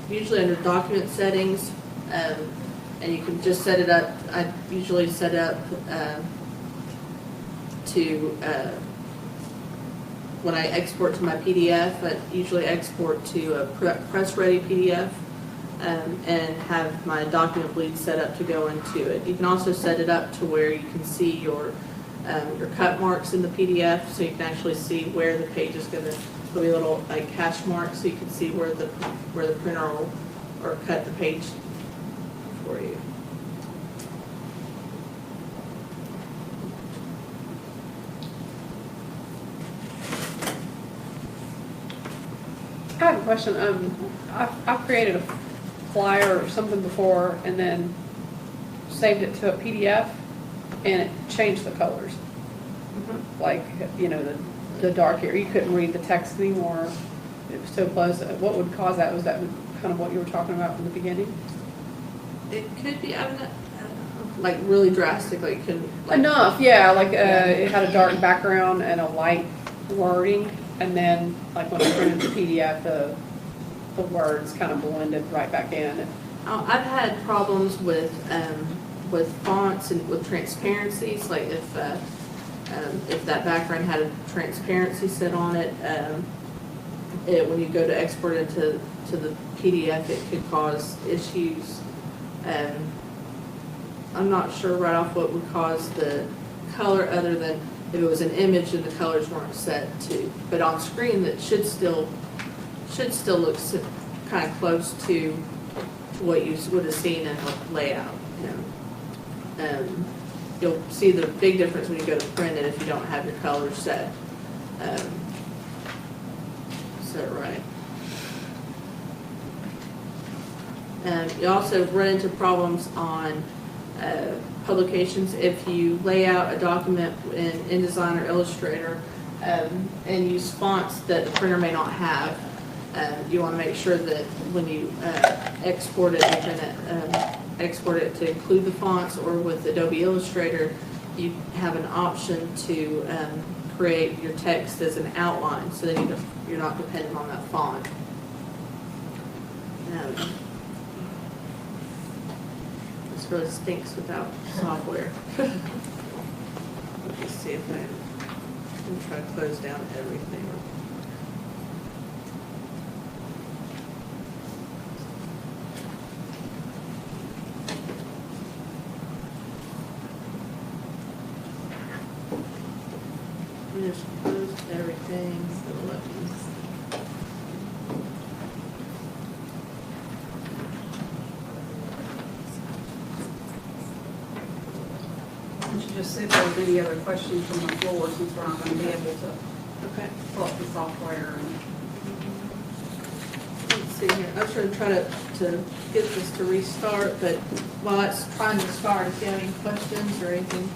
usually under document settings, and you can just set it up. I usually set up to when I export to my PDF, I usually export to a press-ready PDF and have my document bleed set up to go into it. You can also set it up to where you can see your cut marks in the PDF, so you can actually see where the page is going to, there'll be little like hash marks, so you can see where the printer will, or cut the page for you. I have a question. I've created a flyer or something before and then saved it to a PDF and it changed the colors. Like, you know, the dark area, you couldn't read the text anymore. It was so close. What would cause that? Was that kind of what you were talking about from the beginning? It could be, I'm not, like really drastic, like can. Like, Enough, yeah, like, it had a dark background and a light wording, and then, like, when I printed the PDF, the words kind of blended right back in. I've had problems with fonts and with transparencies, like if that background had a transparency set on it, when you go to export it to the PDF, it could cause issues. I'm not sure right off what would cause the color, other than if it was an image and the colors weren't set to. But on screen, that should still look kind of close to what you would have seen in the layout. You know, you'll see the big difference when you go to print it if you don't have your colors set right. You also run into problems on publications if you lay out a document in InDesign or Illustrator and use fonts that the printer may not have. You want to make sure that when you export it, you're going to export it to include the fonts, or with Adobe Illustrator, you have an option to create your text as an outline, so that you're not dependent on that font. This really stinks without software. Let me see if I'm try to close down everything. Just close everything. So let me. You should just see if there's any other questions from the floor, since we're not going to be able to pull up the software. Let's see here. I was going to try to get this to restart, but while it's trying to start, if you have any questions or anything,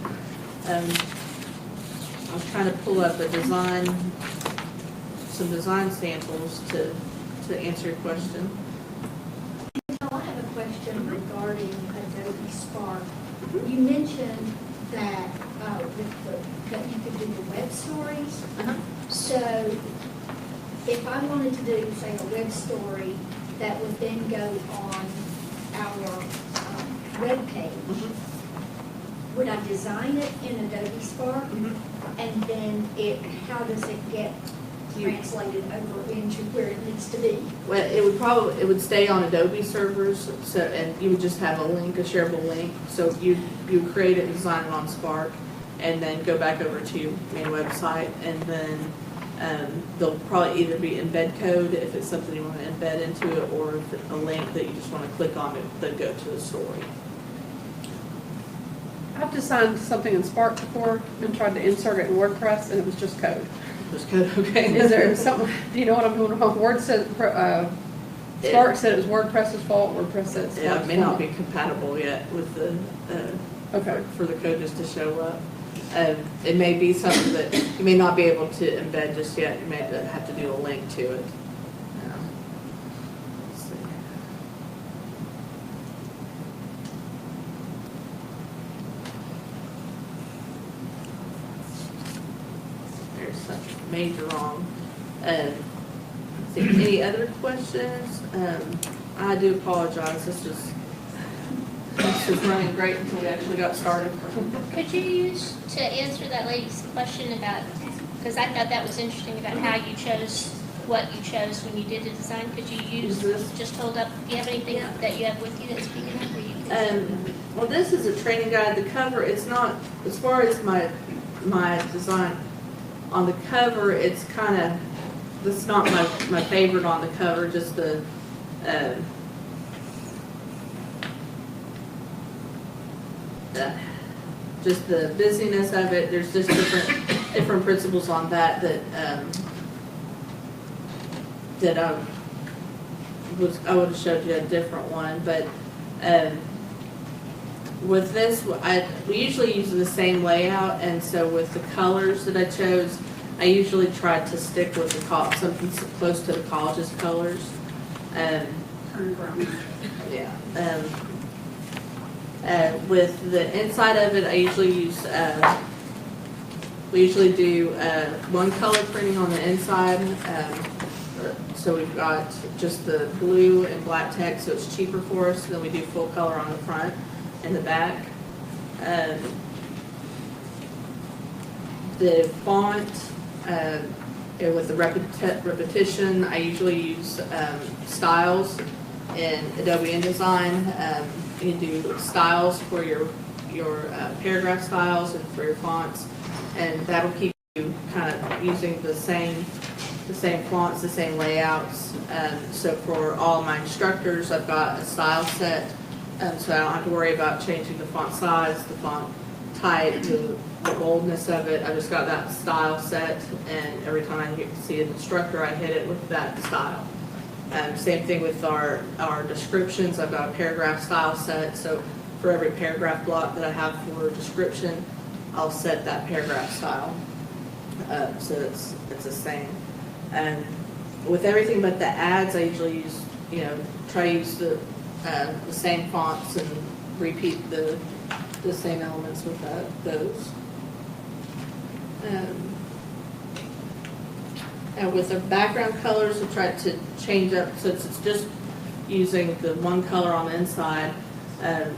I was trying to pull up some design samples to answer your question. I have a question regarding Adobe Spark. You mentioned that that you could do the web stories. So if I wanted to do, say, a web story that would then go on our web page, would I design it in Adobe Spark? And then how does it get translated over into where it needs to be? Well, it would stay on Adobe servers, so, and you would just have a link, a shareable link. So you create it, design it on Spark, and then go back over to your main website, and then there'll probably either be embed code if it's something you want to embed into it, or if it's a link that you just want to click on it, then go to the story. I've designed something in Spark before and tried to insert it in WordPress, and it was just code. Just code, okay. Is there something, do you know what I'm doing wrong? Spark said it was WordPress's fault, WordPress said it's Spark's fault. Yeah, it may not be compatible yet with the, for the code just to show up. It may be something that you may not be able to embed just yet. You may have to do a link to it. Let's see. There's something major wrong. Any other questions? I do apologize. This was running great until we actually got started. Could you use to answer that lady's question about Because I thought that was interesting about how you chose what you chose when you did the design. Could you use, just hold up, do you have anything that you have with you that's speaking up, or you can? Well, this is a training guide. The cover, it's not, as far as my design, on the cover, it's kind of, this is not my favorite on the cover, just the, just the busyness of it. There's just different principles on that that I would have showed you a different one, but with this, we usually use the same layout, and so with the colors that I chose, I usually tried to stick with something close to the college's colors. Yeah. With the inside of it, I usually use, we usually do one color printing on the inside. So we've got just the blue and black text, so it's cheaper for us. Then we do full color on the front and the back. The font, with the repetition, I usually use styles in Adobe InDesign. You can do styles for your paragraph styles and for your fonts, and that'll keep you kind of using the same fonts, the same layouts. So for all my instructors, I've got a style set, so I don't have to worry about changing the font size, the font type, the boldness of it. I just got that style set, and every time I see an instructor, I hit it with that style. Same thing with our descriptions. I've got a paragraph style set, so for every paragraph block that I have for description, I'll set that paragraph style. So it's the same. And with everything but the ads, I usually use, try to use the same fonts and repeat the same elements with those. And with the background colors, I tried to change up, since it's just using the one color on the inside,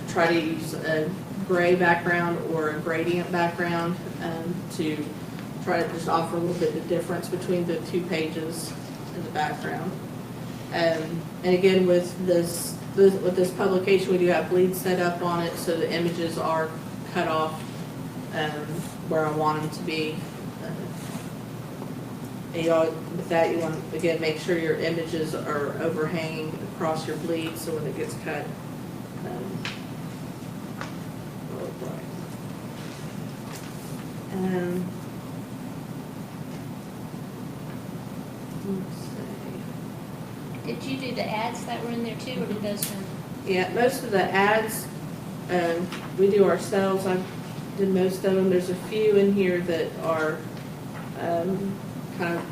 try to use a gray background or a gradient background to try to just offer a little bit of difference between the two pages in the background. And again, with this publication, we do have bleeds set up on it, so the images are cut off where I want them to be. And with that, you want to, again, make sure your images are overhanging across your bleed, so when it gets cut, it'll look right. Let's see. Did you do the ads that were in there too, or did those come? Yeah, most of the ads we do ourselves. I did most of them. There's a few in here that are kind of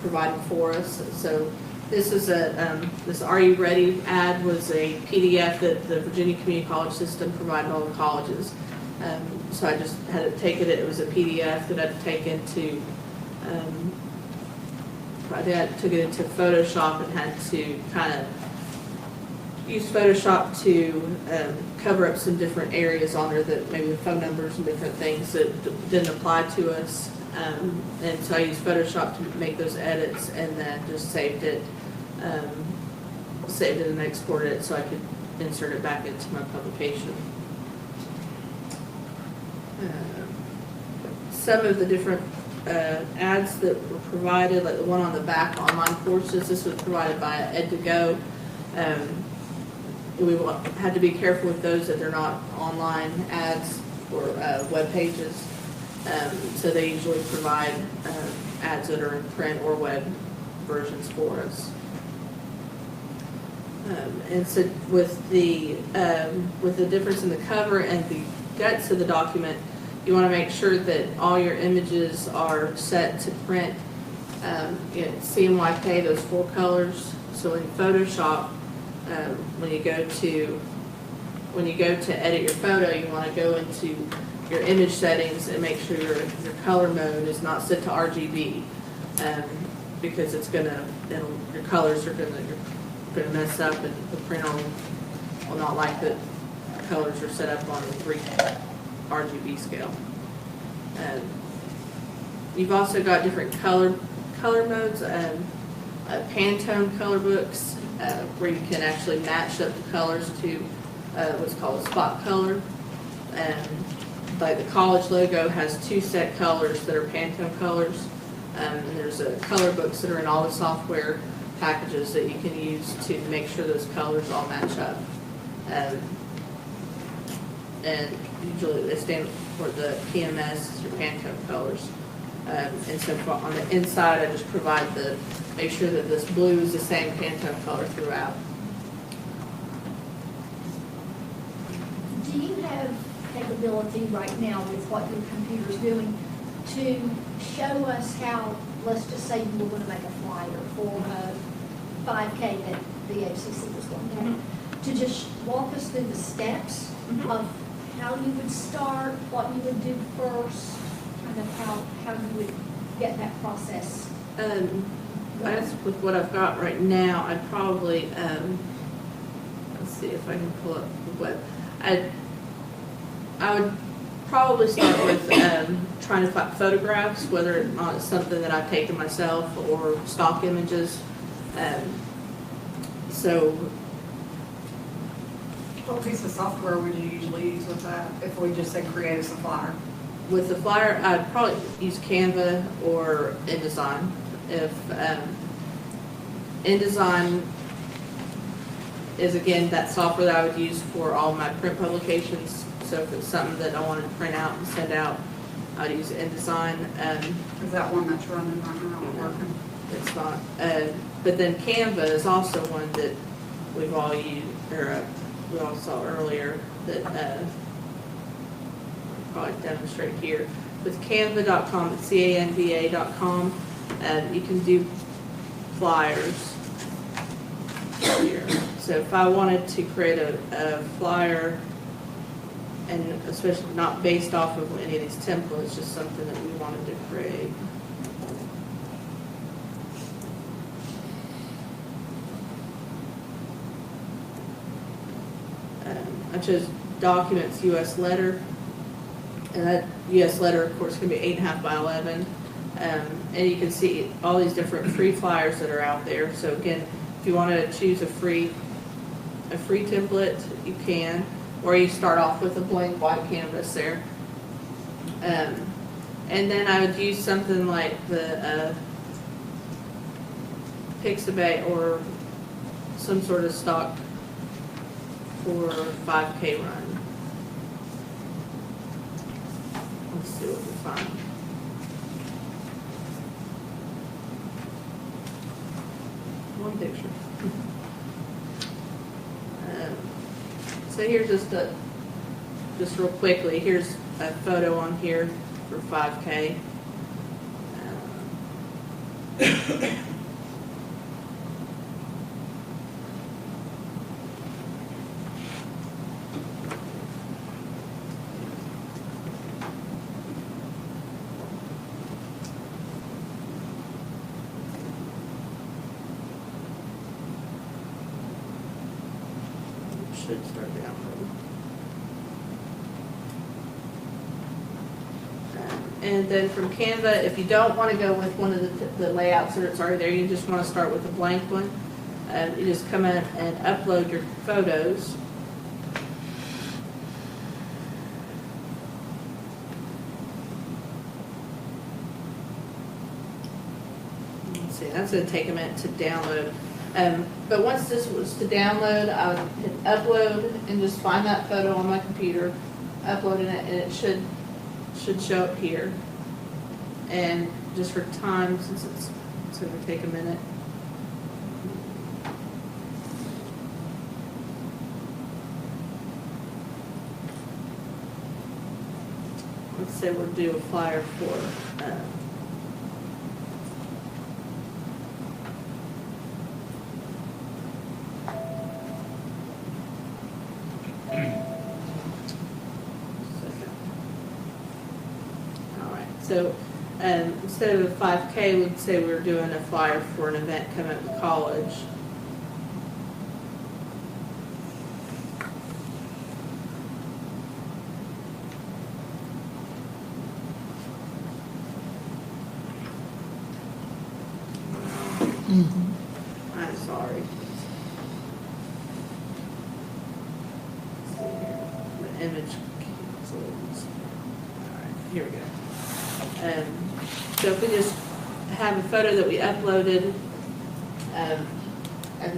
provided for us. So this is this Are You Ready ad was a PDF that the Virginia Community College System provided all the colleges. So I just had to take it. It was a PDF that I had to take into, I took it into Photoshop and had to kind of use Photoshop to cover up some different areas on there that maybe the phone numbers and different things that didn't apply to us. And so I used Photoshop to make those edits, and then just saved it and exported it so I could insert it back into my publication. Some of the different ads that were provided, like the one on the back, online courses, this was provided by Ed2Go. We had to be careful with those that they're not online ads or web pages. So they usually provide ads that are in print or web versions for us. And so with the difference in the cover and the guts of the document, you want to make sure that all your images are set to print CMYK, those full colors. So in Photoshop, when you go to edit your photo, you want to go into your image settings and make sure your color mode is not set to RGB, because it's your colors are gonna mess up, and the printer will not like that colors are set up on a 3 RGB scale. You've also got different color modes, Pantone color books, where you can actually match up the colors to what's called a spot color. Like the college logo has 2 set colors that are Pantone colors. And there's color books that are in all the software packages that you can use to make sure those colors all match up. And usually they stand for the PMS, your Pantone colors. And so on the inside, I just provide make sure that this blue is the same Pantone color throughout. Do you have capability right now with what your computer's doing to show us how, let's just say you were going to make a flyer for a 5K that the ACC was going to have, to just walk us through the steps of how you would start, what you would do first, kind of how you would get that process? I guess with what I've got right now, I'd probably, let's see if I can pull up the web. I would probably start with trying to find photographs, whether or not it's something that I've taken myself or stock images. So What piece of software would you usually use with that, if we just said create us a flyer? with the flyer, I'd probably use Canva or InDesign. If InDesign is, again, that software that I would use for all my print publications. So if it's something that I wanted to print out and send out, I'd use InDesign. Is that one that's running right now, working? It's not. But then Canva is also one that we've all used, or we all saw earlier, that I'll probably demonstrate here. With canva.com, it's canva.com, you can do flyers here. So if I wanted to create a flyer, and especially not based off of any of these templates, just something that we wanted to create. I chose documents US letter, and that US letter, of course, can be 8.5 by 11. And you can see all these different free flyers that are out there. So again, if you want to choose a free template, you can, or you start off with a blank white canvas there. And then I would use something like the Pixabay or some sort of stock for 5K run. Let's see what we find. One picture. So here's just real quickly, here's a photo on here for 5K. Should start downloading. And then from Canva, if you don't want to go with one of the layouts that it's already there, you just want to start with a blank one. You just come in and upload your photos. Let's see, that's going to take a minute to download. But once this was to download, I would hit upload and just find that photo on my computer, uploading it, and it should show up here. And just for time, since it's going to take a minute. Let's say we'll do a flyer for So instead of a 5K, we'd say we were doing a flyer for an event coming up to college. I'm sorry. The image cancels. All right, here we go. So if we just have a photo that we uploaded, and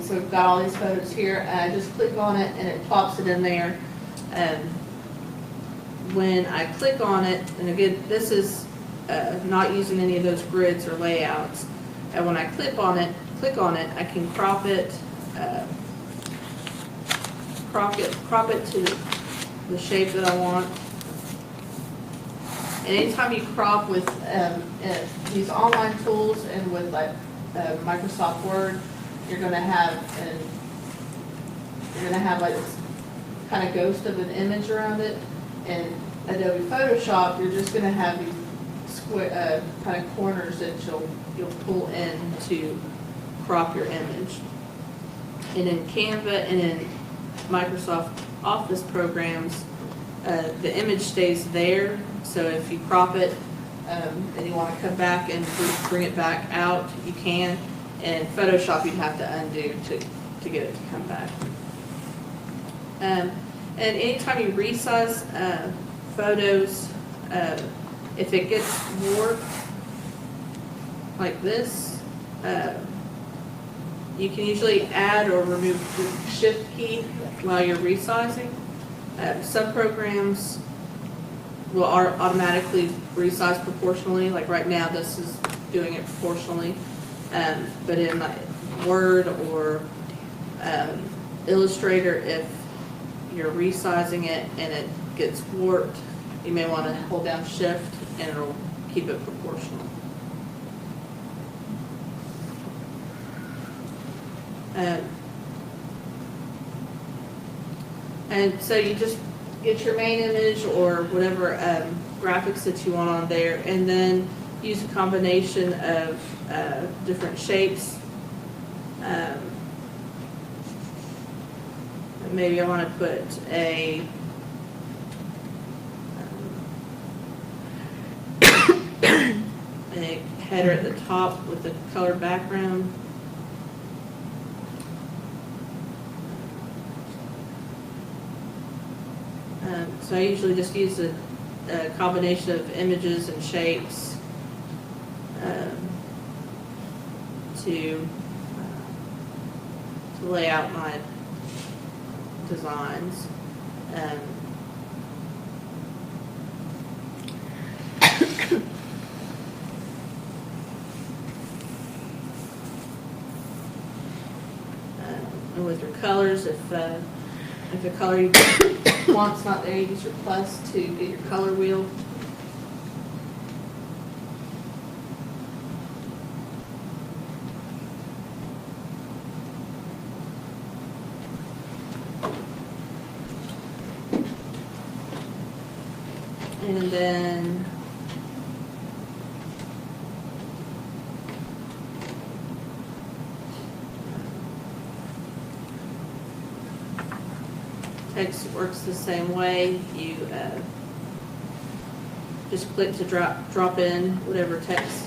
so we've got all these photos here, just click on it and it pops it in there. When I click on it, and again, this is not using any of those grids or layouts. And when I click on it, I can crop it to the shape that I want. And anytime you crop with these online tools and with like Microsoft Word, you're gonna have like this kind of ghost of an image around it. And Adobe Photoshop, you're just gonna have these square kind of corners that you'll pull in to crop your image. And in Canva and in Microsoft Office programs, the image stays there. So if you crop it and you want to come back and bring it back out, you can. And Photoshop, you'd have to undo to get it to come back. And anytime you resize photos, if it gets warped like this, you can usually add or remove the shift key while you're resizing. Some programs will automatically resize proportionally, like right now this is doing it proportionally. But in like Word or Illustrator, if you're resizing it and it gets warped, you may want to hold down Shift and it'll keep it proportional. And so you just get your main image or whatever graphics that you want on there, and then use a combination of different shapes. And maybe I want to put a header at the top with a colored background. So I usually just use a combination of images and shapes to lay out my designs. And with your colors, if the color you want's not there, you use your plus to get your color wheel. And then text works the same way. You just click to drop in whatever text,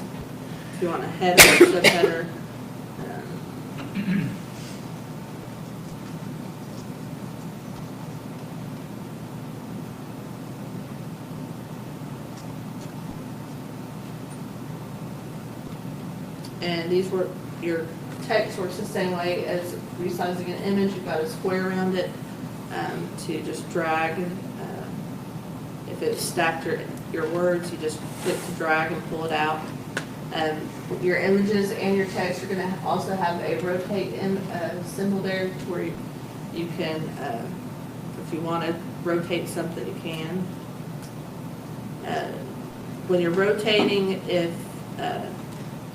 if you want a header or subheader. And these work, your text works the same way as resizing an image. You've got a square around it to just drag. If it's stacked your words, you just click to drag and pull it out. Your images and your text are going to also have a rotate symbol there where you can, if you want to rotate something, you can. When you're rotating, if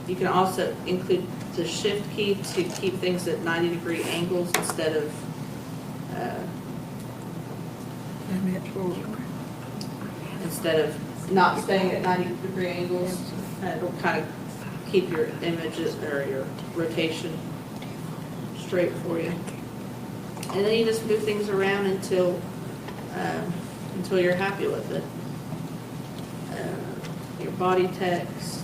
you can also include the shift key to keep things at 90-degree angles instead of not staying at 90-degree angles. It'll kind of keep your images or your rotation straight for you. And then you just move things around until you're happy with it. Your body text.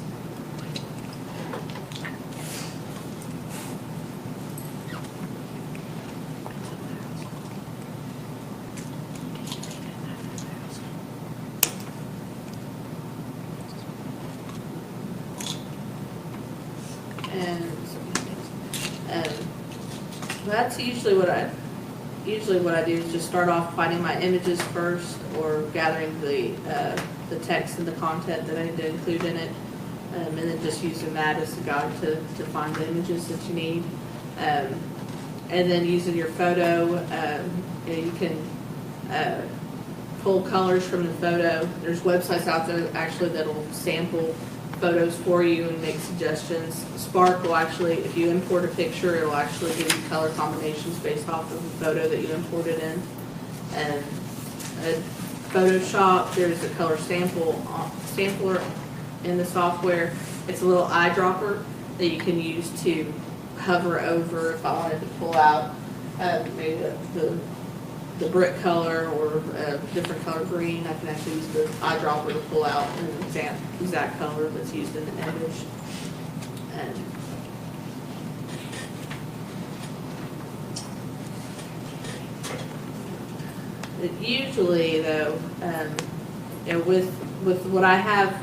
That's usually what I do is just start off finding my images first, or gathering the text and the content that I need to include in it, and then just using that as a guide to find the images that you need. And then using your photo, you can pull colors from the photo. There's websites out there actually that'll sample photos for you and make suggestions. Spark will actually, if you import a picture, it'll actually give you color combinations based off of the photo that you imported in. And Photoshop, there's a color sampler in the software. It's a little eyedropper that you can use to hover over if I wanted to pull out maybe the brick color or a different color green. I can actually use the eyedropper to pull out an exact color that's used in the image. And usually, though, with what I have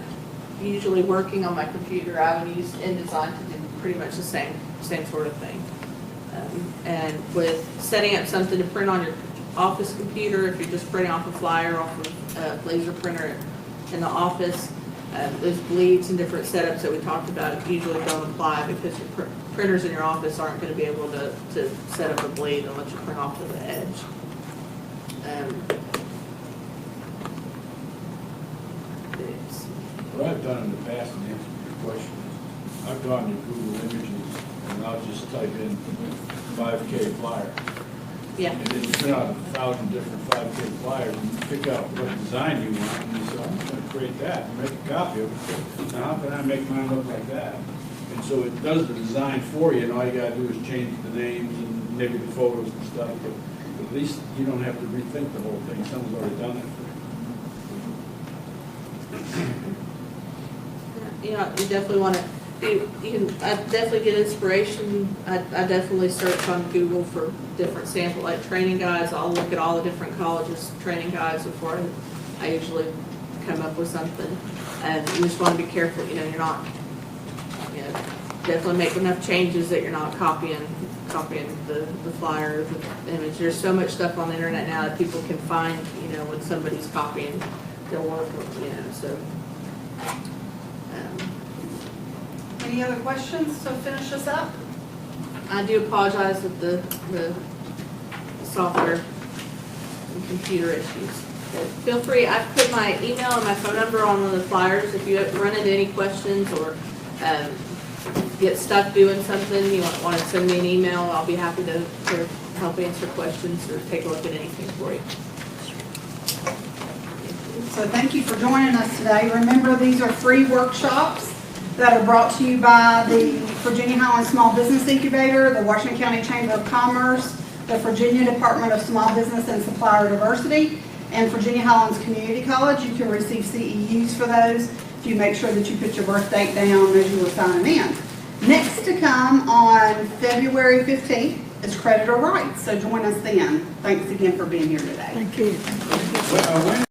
usually working on my computer, I would use InDesign to do pretty much the same sort of thing. And with setting up something to print on your office computer, if you're just printing off a flyer off of a laser printer in the office, those bleeds and different setups that we talked about usually don't apply, because your printers in your office aren't going to be able to set up a bleed unless you print off to the edge. What I've done in the past in answering your question is, I've gone to Google Images and I'll just type in 5K flyer. Yeah. And then you print out 1,000 different 5K flyers and you pick out what design you want, and you say, I'm just gonna create that and make a copy of it. Now, how can I make mine look like that? And so it does the design for you, and all you gotta do is change the names and maybe the photos and stuff, but at least you don't have to rethink the whole thing, someone's already done it for you. You definitely want to, you can definitely get inspiration. I definitely search on Google for different sample, like training guides. I'll look at all the different colleges' training guides before I usually come up with something. And you just want to be careful, you're not, definitely make enough changes that you're not copying the flyer, the image. There's so much stuff on the internet now that people can find, when somebody's copying their work, so. Any other questions to finish us up? I do apologize with the software and computer issues. But feel free, I've put my email and my phone number on one of the flyers. If you run into any questions or get stuck doing something, you want to send me an email, I'll be happy to help answer questions or take a look at anything for you. So thank you for joining us today. Remember, these are free workshops that are brought to you by the Virginia Highlands Small Business Incubator, the Washington County Chamber of Commerce, the Virginia Department of Small Business and Supplier Diversity, and Virginia Highlands Community College. You can receive CEUs for those if you make sure that you put your birth date down as you were signing in. Next to come on February 15th is Creditor Rights, so join us then. Thanks again for being here today. Thank you. When